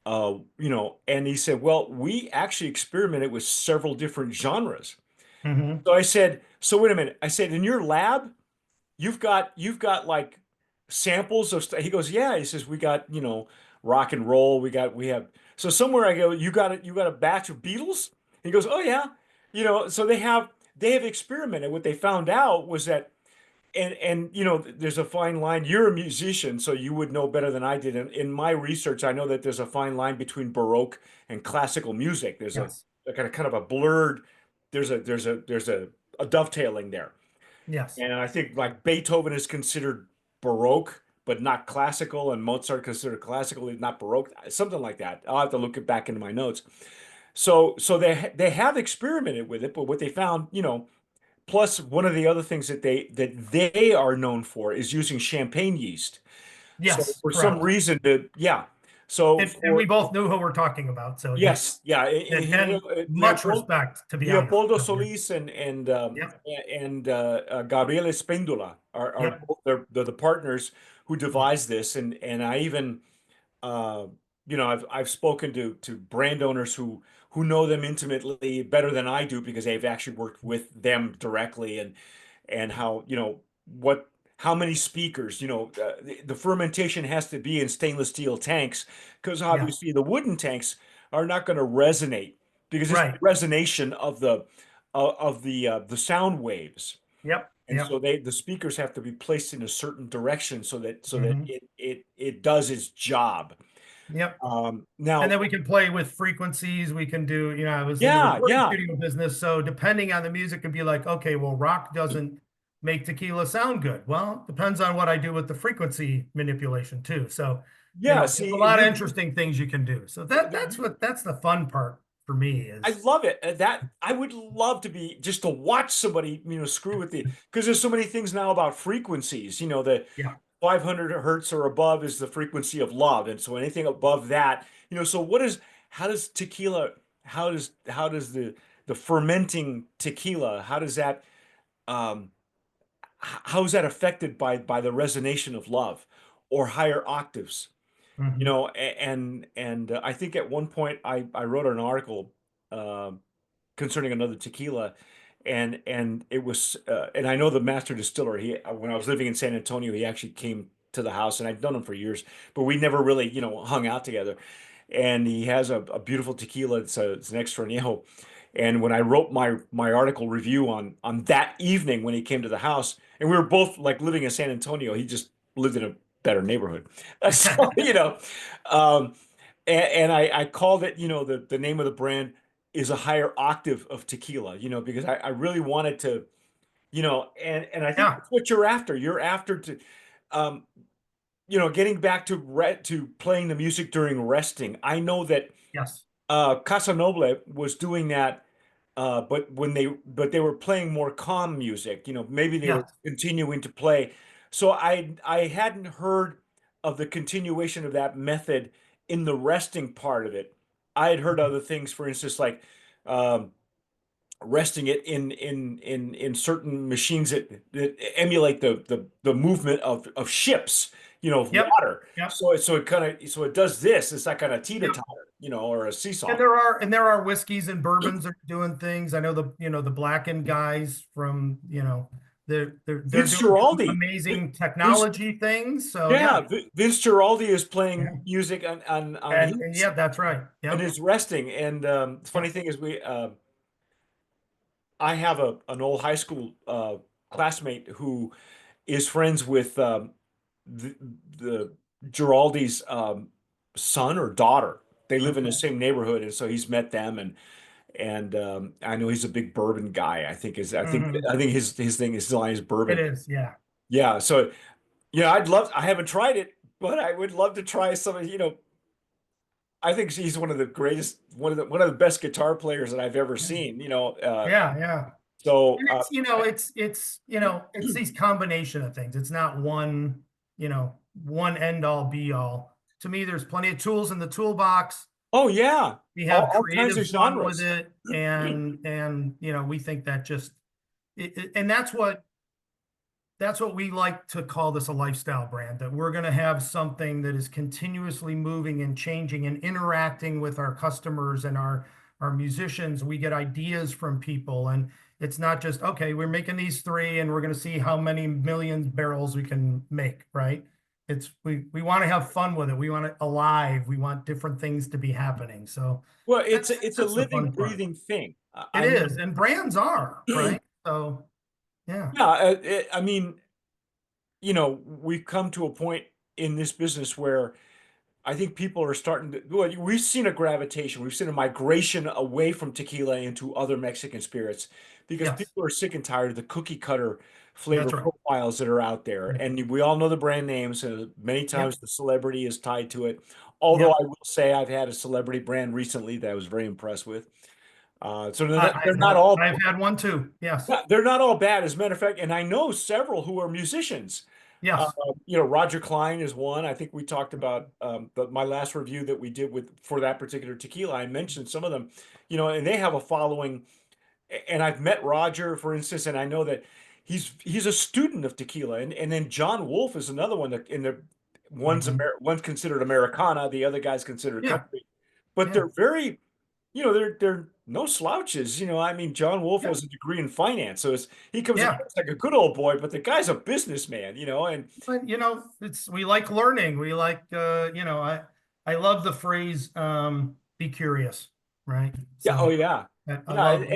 And he said, "Well, we actually experimented with several different genres." Hmm. So I said, "So wait a minute." I said, "In your lab, you've got like samples of stuff." He goes, "Yeah." He says, "We got, rock and roll. We have." So somewhere I go, you got a batch of Beatles?" He goes, "Oh yeah." So they have experimented. What they found out was that and there's a fine line. You're a musician, so you would know better than I did. In my research, I know that there's a fine line between Baroque and classical music. There's Yes. a kind of a blurred, there's a dovetailing there. Yes. And I think like Beethoven is considered Baroque, but not classical, and Mozart considered classical, not Baroque, something like that. I'll have to look it back into my notes. So they have experimented with it, but what they found, plus one of the other things that they are known for is using champagne yeast. So Yes. for some Correct. reason, yeah. So And we for both knew who we're talking about. So yeah. yes, yeah, And much respect, to be honest. Leopoldo So, yeah. Solis Yep. Gabriele Spendula are Yep. both they're the partners who devised this, and I even I've spoken to brand owners who know them intimately better than I do because they've actually worked with them directly, and how, what how many speakers, the fermentation has to be in stainless steel tanks because Yeah. obviously the wooden tanks are not going to resonate because it's the Right. resonation of the sound waves. Yep. And so Yep. the speakers have to be placed in a certain direction so that Hmm. it does its job. Yep. And Now, then we can play with frequencies. We can do, I was in the yeah, recording yeah, studio business. So depending on the music, it could be like, okay, well, rock doesn't make tequila sound good. Well, depends on what I do with the frequency manipulation too. So, yeah. there's a See, lot of interesting things you can do. So the, that's the fun part for me I is, love it. That I would love to be just to watch somebody, screw with the because there's so many things now about frequencies. The yeah. 500 hertz or above is the frequency of love, and so anything above that, so how does tequila, how does the fermenting tequila, um, how is that affected by the resonation of love or higher octaves? Hmm. And I think at one point I wrote an article um concerning another tequila, and it was and I know the master distiller. He When I was living in San Antonio, he actually came to the house, and I've known him for years, but we never really hung out together. And he has a beautiful tequila. It's an extra añejo. And when I wrote my article review on that evening when he came to the house, and we were both like living in San Antonio, he just lived in a better neighborhood. So, um, and I called it, the name of the brand is a higher octave of tequila, because I really wanted to, and I think Yeah. that's what you're after. You're after um, getting back to playing the music during resting. I know that Yes. Casanova was doing that, but they were playing more calm music. Maybe they were Yes. continuing to play. So I hadn't heard of the continuation of that method in the resting part of it. I had heard other things, for instance, like um, resting it in certain machines that emulate the movement of ships, of Yep. water. Yep. So it does this. It's that kind of Yep. teeter-totter, or a And seesaw. there are whiskeys and bourbons that are doing things. I know the blackened guys from, they're Vince doing some Giraldi. amazing Vince, technology things. So yeah, yeah. Vince Giraldi is playing Yeah. music on And his yeah, that's right. and Yep. is resting. And the funny Yep. thing is, I have an old high school classmate who is friends with the, the Giraldi's son or daughter. They live in the Okay. same neighborhood, and so he's met them, and I know he's a big bourbon guy. I think is I think Hmm. I think his thing is still on his It bourbon. is. Yeah. Yeah, so yeah, I haven't tried it, but I would love to try some of, I think he's one of the greatest, one of the best guitar players that I've ever seen, Yeah. Yeah. so And it's these combination of things. It's not one end all be all. To me, there's plenty of tools in the toolbox. oh yeah, We all, have all kinds creative of fun with genres. it, and we think that just and that's what we like to call this a lifestyle brand, that we're going to have something that is continuously moving and changing and interacting with our customers and our musicians. We get ideas from people, and it's not just, okay, we're making these three and we're going to see how many million barrels we can make, right? We want to have fun with it. We want it alive. We want different things to be happening. So Well, it's that's a, it's a that's the living, fun part. breathing thing. It I is, mean, and brands are, yeah, right? So yeah. I mean, we've come to a point in this business where I think people are starting to, well, we've seen a gravitation, we've seen a migration away from tequila into other Mexican spirits because Yes, people are sick and tired of the cookie cutter flavor that's right. profiles that are out there. Yeah. And we all know the brand names, and many Yep. times the celebrity is tied to it. Although I Yep. will say I've had a celebrity brand recently that I was very impressed with. So they're I, not, they're I've not had all I've had one too. Yes. yeah, they're not all bad, as a matter of fact, and I know several who are musicians. Uh, Yes. Roger Klein is one. I think we talked about my last review that we did for that particular tequila. I mentioned some of them, and they have a following. And I've met Roger, for instance, and I know that he's a student of tequila. And then John Wolfe is another one that in the Mhm. one's considered Americana, the other guy's considered Yeah, country, but yeah, they're very, they're no slouches. I mean, John Wolfe yeah, has a degree in finance, so he comes yeah. across like a good old boy, but the guy's a businessman, and But it's we like learning. We like I love the phrase be curious, right? yeah, oh So yeah, I yeah, love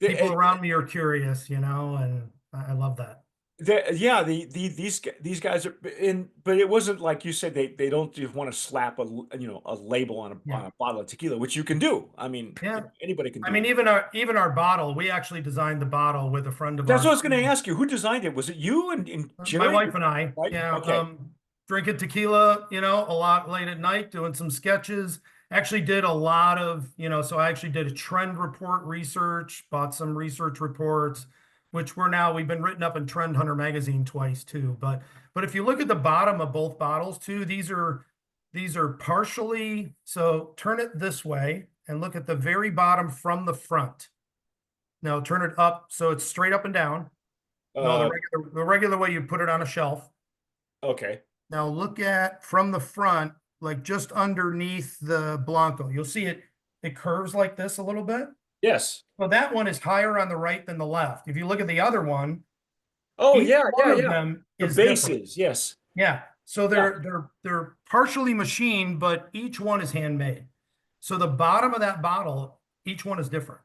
people and, around me are curious, and I love that. yeah, these guys are in, but it wasn't like you said they don't just want to slap a label on Yeah. a bottle of tequila, which you can do. I mean, Yeah. anybody can I do mean, it. even our bottle, we actually designed the bottle with a friend of That's what I ours. was going to ask you. Who designed it? Was it you and My Jerry? wife and I, Right? yeah, Okay. drinking tequila, a lot late at night, doing some sketches. Actually did a lot of, so I actually did a trend report research, bought some research reports, which we've been written up in Trend Hunter magazine twice too. But if you look at the bottom of both bottles too, these are partially, so turn it this way and look at the very bottom from the front. Now turn it up so it's straight up and down. No, the Uh, regular way you put it on a shelf. okay. Now look at from the front, like just underneath the Blanco. You'll see it curves like this a little bit. Yes. So that one is higher on the right than the left. If you look at the other one, Oh each yeah, one yeah, of yeah. them The is different. bases, yes. Yeah. So Yeah. they're partially machined, but each one is handmade. So the bottom of that bottle, each one is different.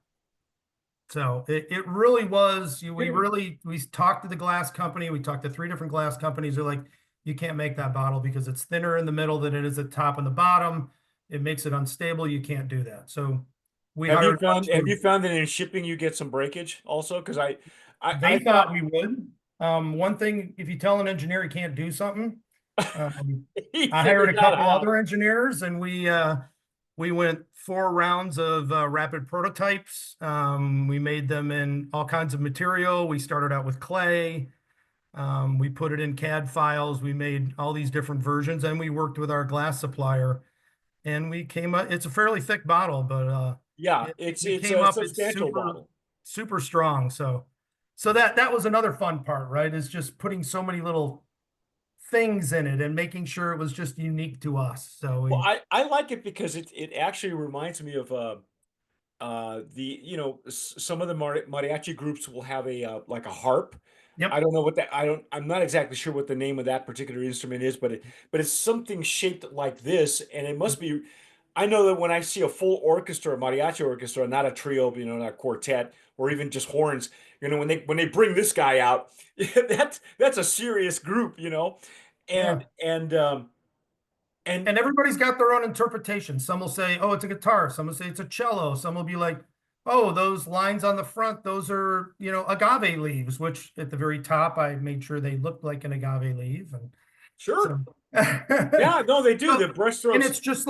So it really was, Really? we talked to the glass company. We talked to three different glass companies. They're like, you can't make that bottle because it's thinner in the middle than it is at top and the bottom. It makes it unstable. You can't do that. So we Have you hired a found bunch have of, you found that in shipping you get some breakage also? Because I they thought thought we would. One thing, if you tell an engineer he can't do something, um, he I hired figured a out couple how. other engineers and we went 4 rounds of rapid prototypes. We made them in all kinds of material. We started out with clay. We put it in CAD files. We made all these different versions, and we worked with our glass supplier. And we came up. It's a fairly thick bottle, but Yeah, it, it's we it's came a up. It's substantial super, bottle. super strong. So that was another fun part, right? Is just putting so many little things in it and making sure it was just unique to us. So Well, we, I like it because it actually reminds me of some of the mariachi groups will have a like a harp. I yep, don't know what that I don't I'm not exactly sure what the name of that particular instrument is, but it's something shaped like this, and it must be. I know that when I see a full orchestra, a mariachi orchestra, not a trio, not a quartet, or even just horns, when they bring this guy out, that's a serious group, yeah. and and um and And everybody's got their own interpretation. Some will say, "Oh, it's a guitar." Some will say it's a cello. Some will be like, "Oh, those lines on the front, those are, agave leaves," which at the very top, I made sure they looked like an agave leaf. And sure, so, yeah, no, they do the so, and brushstrokes. it's just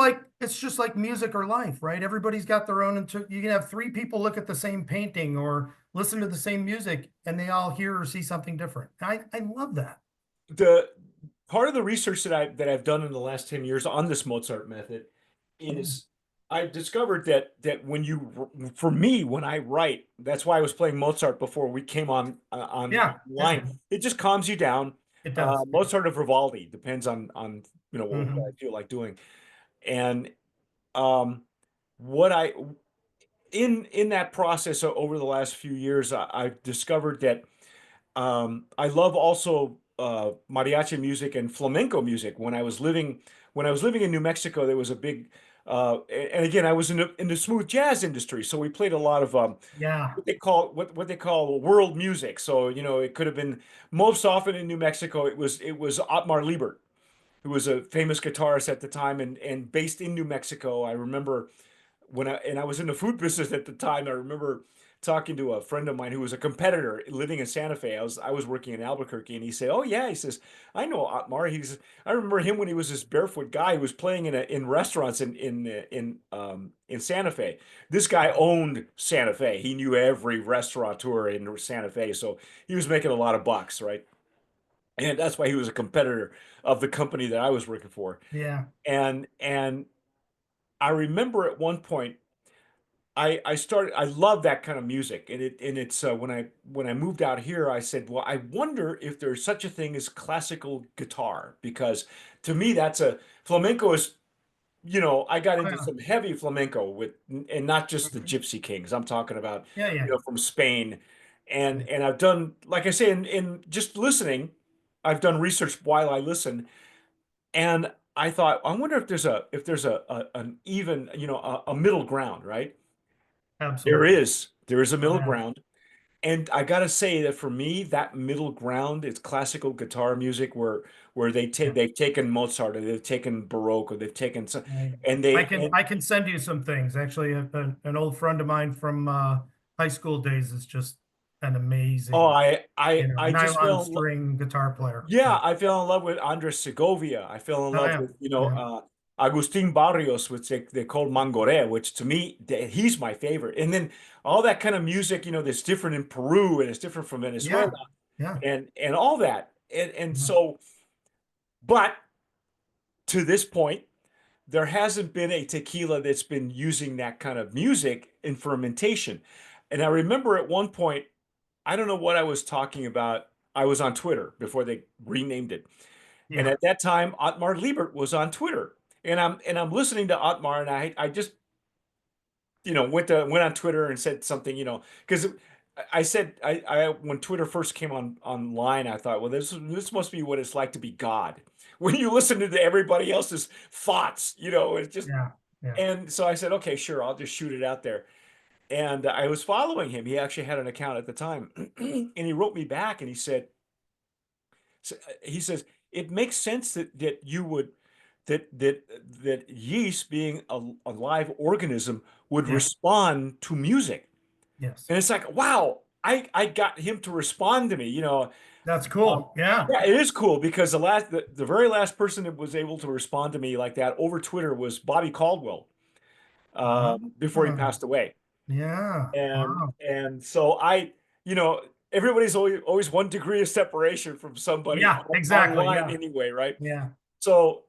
like music or life, right? Everybody's got their own. You can have three people look at the same painting or listen to the same music, and they all hear or see something different. I love that. The part of the research that I've done in the last 10 years on this Mozart method Yeah, is I discovered that for me when I write, that's why I was playing Mozart before we came yeah, yeah. online. It just calms you down. It does. Mozart or Vivaldi depends on what I Mhm. feel like doing. And um, what I in that process over the last few years, I've discovered that I love also mariachi music and flamenco music. When I was living in New Mexico, there was a big and again I was in the smooth jazz industry, so we played a lot of Yeah. what they call world music. So it could have been most often in New Mexico. It was Otmar Liebert, who was a famous guitarist at the time and based in New Mexico. I remember I was in the food business at the time. I remember talking to a friend of mine who was a competitor living in Santa Fe. I was working in Albuquerque, and he said, "Oh yeah," he says, "I know Otmar." I remember him when he was this barefoot guy who was playing in restaurants in Santa Fe. This guy owned Santa Fe. He knew every restaurateur in Santa Fe, so he was making a lot of bucks, right? And that's why he was a competitor of the company that I was working for. Yeah. And I remember at one point I love that kind of music, and it's when I moved out here, I said, well, I wonder if there's such a thing as classical guitar, because to me that's a flamenco is, I got Oh, into yeah. some heavy flamenco with, and not just the Mhm. Gypsy Kings. I'm talking about, Yeah, yeah, from Spain, yeah. and I've done, like I say, in just listening, I've done research while I listen, and I thought, I wonder if there's an even, a middle ground, right? Absolutely. There is a Oh, middle yeah, ground. And I gotta say that for me, that middle ground is classical guitar music where yeah. they've taken Mozart, or they've taken Baroque, or they've taken some, I, and I they can and I can send you some things. Actually, an old friend of mine from high school days is just an oh, amazing, I just nylon fell in string guitar player. yeah, Yeah. I fell in love with Andres Segovia. I fell in Oh, love yeah. with, Yeah. Agustin Barrios, which they call Mangoré, which to me, he's my favorite. And then all that kind of music, that's different in Peru, and it's different from Venezuela, Yeah. Yeah. and all that. And Yeah. so, but to this point, there hasn't been a tequila that's been using that kind of music in fermentation. And I remember at one point, I don't know what I was talking about. I was on Twitter before they renamed it. And Yeah. at that time, Otmar Liebert was on Twitter. And I'm listening to Otmar, and I just, went on Twitter and said something, because I said, when Twitter first came online, I thought, well, this must be what it's like to be God. When you listen to everybody else's thoughts, it's just, Yeah. Yeah. and so I said, okay, sure, I'll just shoot it out there. And I was following him. He actually had an account at the time. And he wrote me back, and he says, it makes sense that you would, that yeast, being a live organism, would Yeah. respond to music. Yes. And it's like, wow, I got him to respond to me, That's Um, cool. Yeah. yeah, it is cool, because the very last person that was able to respond to me like that over Twitter was Bobby Caldwell, Ah, before he passed away. yeah. And Wow. and so you know, everybody's always 1 degree of separation from somebody Yeah. Exactly. online Yeah. anyway, right? Yeah. So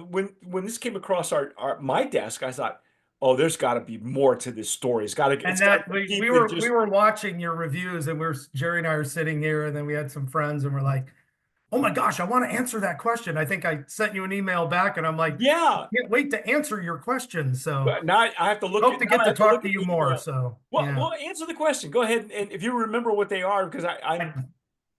when this came across my desk, I thought, oh, there's got to be more to this story. It's And got to that go we deep than were we just, were watching your reviews, and Jerry and I are sitting here, and then we had some friends, and we're like, "Oh my gosh, I want to answer that question." I think I sent you an email back, and I'm like, yeah. "Can't wait to answer your question." So But now I have to look hope at to now get I to have to talk look to at you the more. email. So Well, yeah, answer the question. Go ahead, and if you remember what they are, because I, I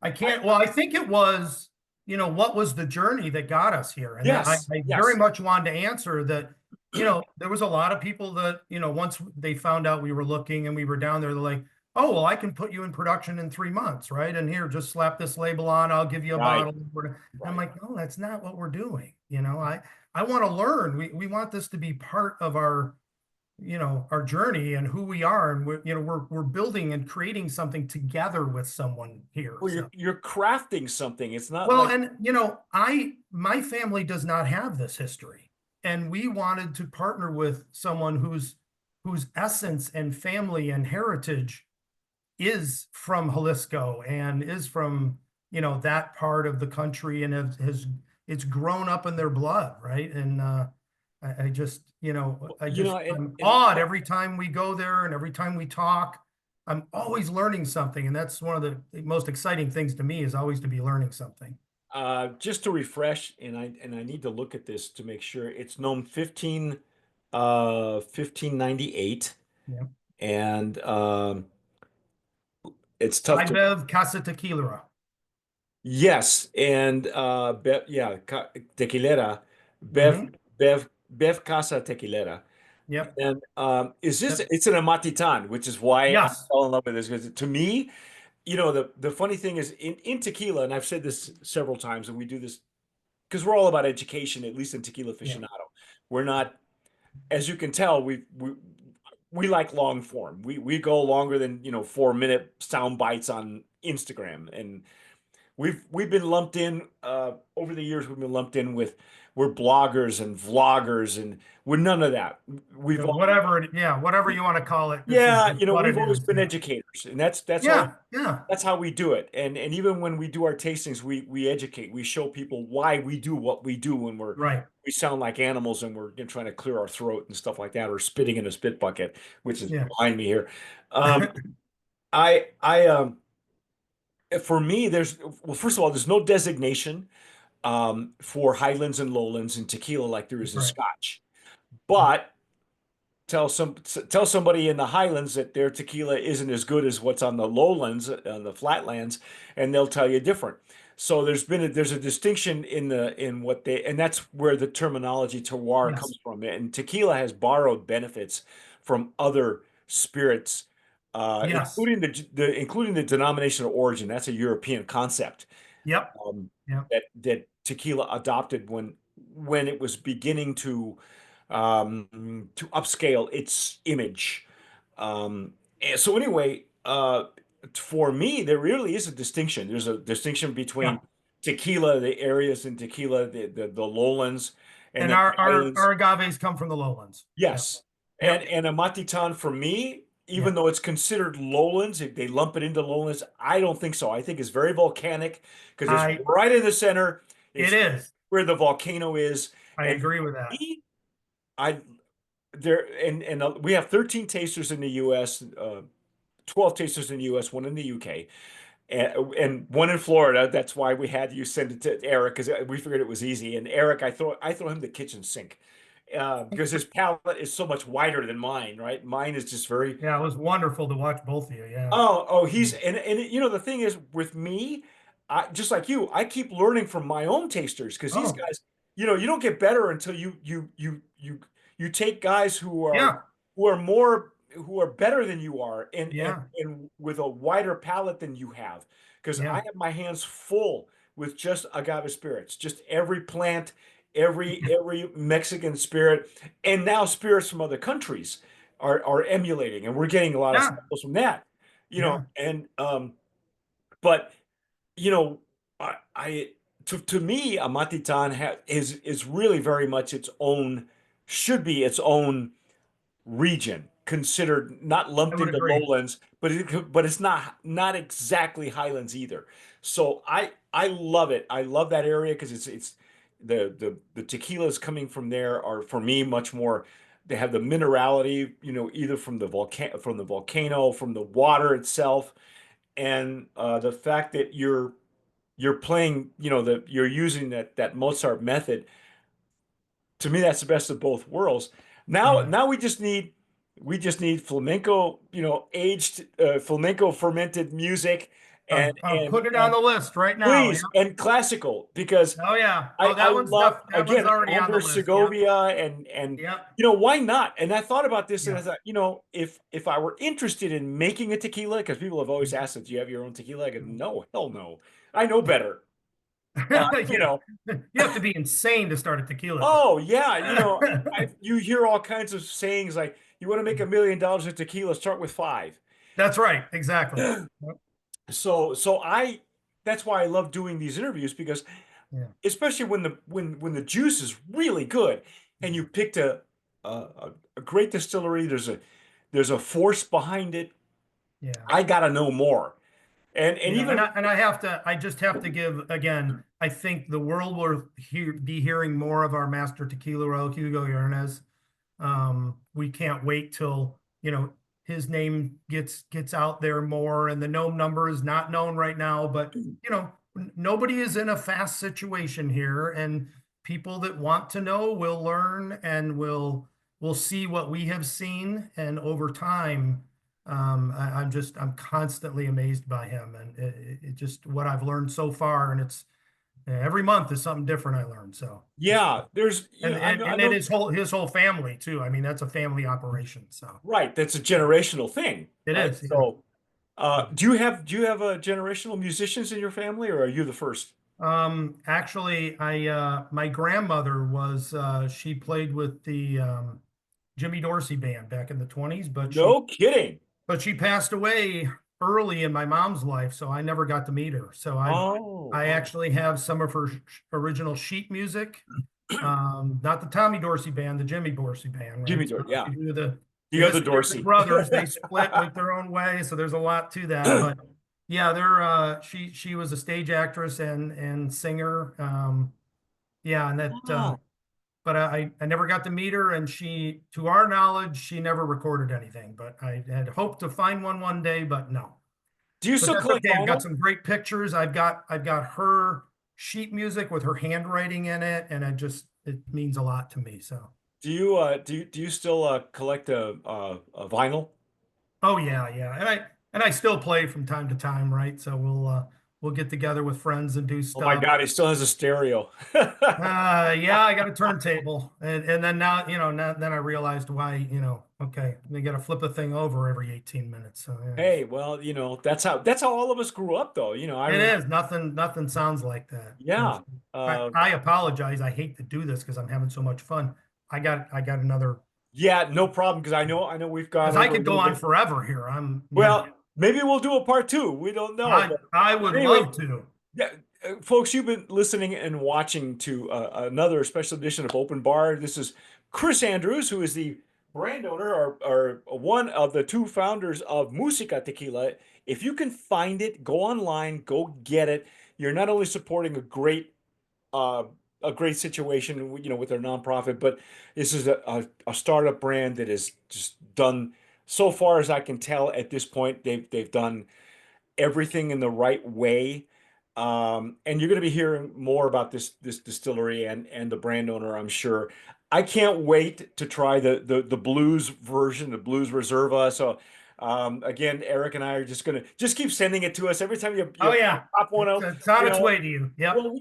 I can't. Well, I think it was, what was the journey that got us here, and that yes, I very yes, much wanted to answer that. There was a lot of people that, once they found out we were looking and we were down there, they're like, "Oh, well, I can put you in production in 3 months, right? And here, just slap this label on. I'll give you a right, bottle." And I'm right. like, "No, that's not what we're doing. I want to learn. We want this to be part of our journey and who we are, and we're building and creating something together with someone here." Well, So, you're crafting something. It's not well, like, and my family does not have this history, and we wanted to partner with someone whose essence and family and heritage is from Jalisco and is from that part of the country, and has it's grown up in their blood, right? And I just I'm and awed every time we go there, and every time we talk. I'm always learning something, and that's one of the most exciting things to me, is always to be learning something. just to refresh, and I need to look at this to make sure it's known 1598, Yeah. and it's tough to, Bev Casa Tequila. yes, and yeah, tequilera, Bev Mm-hmm. Bev Casa Tequilera. Yep. And Yep. it's an amatitan, which is why I Yes. fell in love with this, because to me, the funny thing is, in tequila, and I've said this several times, and we do this because we're all about education, at least in Tequila Yeah. Aficionado. We're not, as you can tell, we like long form. We go longer than, 4 minute sound bites on Instagram, and we've been lumped in, over the years. We've been lumped in we're bloggers and vloggers, and we're none of that. We've all, Yeah, whatever you want to call it, this is yeah, just what we've it always is. been Yeah. educators, and that's all. Yeah, yeah, That's how we do it. And even when we do our tastings, we educate. We show people why we do what we do when right. we sound like animals and we're trying to clear our throat and stuff like that, or spitting in a spit bucket, which is Yeah. behind me here. Um, I for me, well, first of all, there's no designation for highlands and lowlands in tequila like there is in Right. Scotch. Yeah. But tell somebody in the highlands that their tequila isn't as good as what's on the lowlands, on the flatlands, and they'll tell you different. So there's a distinction in what they, and that's where the terminology terroir Yes. comes from. And tequila has borrowed benefits from other spirits, Yes. including the denomination of origin. That's a European concept Yep. um, Yep. that tequila adopted when it was beginning to upscale its image. And so anyway, for me, there really is a distinction. There's a distinction Yeah. between tequila, the areas in tequila, the lowlands, and And then the our highlands. agaves come from the lowlands. Yep. Yes. Yep. And a Matitan for me, Yeah. even though it's considered lowlands, if they lump it into lowlands, I don't think so. I think it's very volcanic because it's I right in the center. It It's is. where the volcano is. I And for agree with that. me, I there and we have 13 tasters in the US, 12 tasters in the US, one in the UK, and one in Florida. That's why we had you send it to Eric because we figured it was easy. And Eric, I throw him the kitchen sink because his palate is so much wider than mine, right? Mine is just very. Yeah, it was wonderful to watch both of you. Yeah. Oh, he's and the thing is with me, just like you, I keep learning from my own tasters because these Oh, guys, you don't get better until you take guys yeah. who are better than you are Yeah. and with a wider palate than you have. Because I Yeah. have my hands full with just agave spirits, just every plant, every Mexican spirit, and now spirits from other countries are emulating, and we're getting a lot of Yeah. samples from that, Yeah. and but you know, I to me, a Matitan is really very much its own, should be its own region, considered not I lumped would into agree. lowlands, but it's not exactly highlands either. So I love it. I love that area because it's the tequilas coming from there are for me much more. They have the minerality, either from the volcano, from the water itself, and the fact that you're playing, that you're using that Mozart method. To me, that's the best of both worlds. Yeah. Now we just need flamenco, aged flamenco fermented music, and I'm and putting it on and the list right now. Yeah. please, and classical, because Oh yeah. I Oh, I love, that one's again, already on the Amber list. Yep. Segovia, and Yep. why not? And I thought about this and I Yeah. thought, if I were interested in making a tequila, because people have always asked, do you have your own tequila? I go, no, hell no. I know better. Uh, you Yeah. know, You have to be insane to start a tequila Oh yeah, company. you hear all kinds of sayings like you want to make $1 million in tequila, start with five. That's right. Exactly. Yep. So that's why I love doing these interviews because Yeah. especially when the juice is really good and you picked a great distillery, there's a force behind it. Yeah. I gotta know more. And Yeah, and even I just have to give again. I think the world will be hearing more of our master tequila royal Hugo Yernes. We can't wait till his name gets out there more, and the gnome number is not known right now. But nobody is in a fast situation here, and people that want to know will learn and will see what we have seen, and over time I'm constantly amazed by him, and it just what I've learned so far, and it's every month is something different I learn. So, yeah, there's I know, I and then know. his whole family too. I mean, that's a family operation. So Right, that's a generational thing, it right? is. Yeah. So do you have generational musicians in your family, or are you the first? Actually, my grandmother was she played with the Jimmy Dorsey band back in the 20s, No kidding. but she passed away early in my mom's life, so I never got to meet her. So Oh, I oh. actually have some of her original sheet music, Not the Tommy Dorsey band, the Jimmy Dorsey band, right? Jimmy So Dore, yeah, if you do the the other Isley Dorsey. brothers, they split, went their own way, so there's a lot to that. But yeah, she was a stage actress and singer. Yeah, and that Oh. but I never got to meet her, and to our knowledge, she never recorded anything. But I had hoped to find one day, but no. Do you But still that's collect okay. I've got vinyl? some great pictures. I've got her sheet music with her handwriting in it, and it means a lot to me. So, Do you still collect a vinyl? oh yeah, yeah, and I still play from time to time, right? So we'll get together with friends and do Oh my stuff. God, he still has a stereo. Yeah, I got a turntable, and then now then I realized why, okay, they got to flip a thing over every 18 minutes. So yeah. Hey, well, that's how all of us grew up, though. I It remember. is nothing sounds like that. Yeah. Uh, I apologize. I hate to do this because I'm having so much fun. I got another yeah, no problem, because I know we've gone because I over a could go little on bit. forever here. Well, maybe we'll do a part two. We don't know, I but would anyway, love to. yeah, folks, you've been listening and watching to another special edition of Open Bar. This is Chris Andrews, who is the brand owner or one of the two founders of Música Tequila. If you can find it, go online, go get it. You're not only supporting uh, a great situation, with their nonprofit, but this is a startup brand that is just done, so far as I can tell at this point, they've done everything in the right way. And you're going to be hearing more about this distillery and the brand owner, I'm sure. I can't wait to try the blues version, the blues reserva. So again, Eric and I are just gonna just keep sending it to us every time you Oh you yeah, pop one out. it's on You its know, way to you. Yep. well,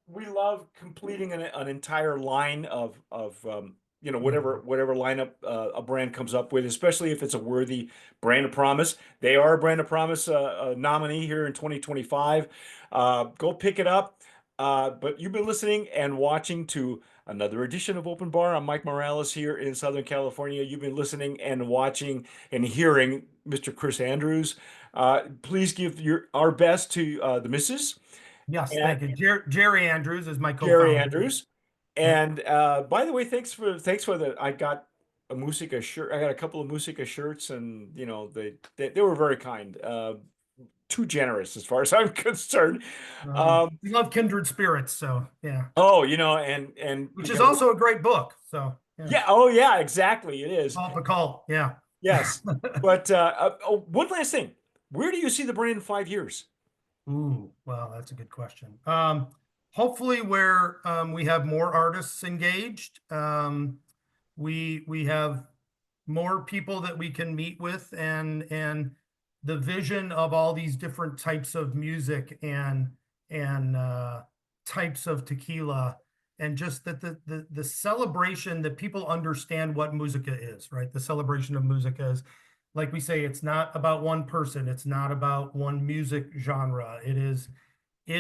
we love completing an entire line of Mhm. whatever lineup a brand comes up with, especially if it's a worthy brand of promise. They are a brand of promise nominee here in 2025. Go pick it up. But you've been listening and watching to another edition of Open Bar. I'm Mike Morales here in Southern California. You've been listening and watching and hearing Mr. Chris Andrews. Please give our best to the missus Yes, and thank you. Jerry Andrews is my Jerry co-founder. Andrews. Yep. And by the way, thanks for the I got a Musica shirt. I got a couple of Musica shirts, and they were very kind. Too generous as far as I'm concerned. Um, We love kindred spirits, so yeah. oh, and Which is because also a great book. So yeah, yeah, oh yeah, exactly, it is. Paul Bacall. Yeah. Yes. But one last thing. Where do you see the brand in 5 years? Ooh, wow, that's a good question. Hopefully where we have more artists engaged. We have more people that we can meet with, and the vision of all these different types of music and types of tequila, and just that the celebration that people understand what musica is, right? The celebration of musica is, like we say, it's not about one person, it's not about one music genre. It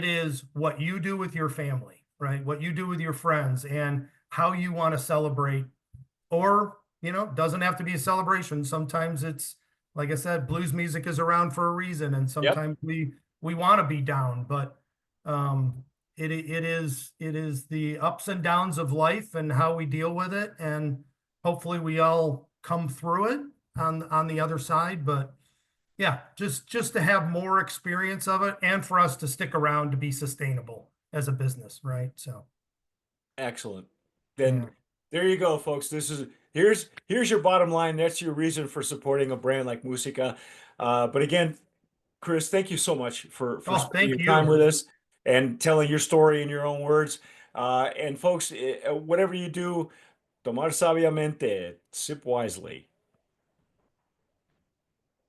is what you do with your family, right? What you do with your friends and how you want to celebrate. Or, doesn't have to be a celebration. Sometimes it's, like I said, blues music is around for a reason, and Yep. sometimes we want to be down, but it is the ups and downs of life and how we deal with it, and hopefully we all come through it on the other side. But yeah, just to have more experience of it, and for us to stick around to be sustainable as a business, right? So Excellent. yeah. Then there you go, folks. Here's your bottom line. That's your reason for supporting a brand like Musica. But again, Chris, thank you so much for Oh, spending thank your time you. with us and telling your story in your own words. And folks, whatever you do, tomar sabiamente, sip wisely.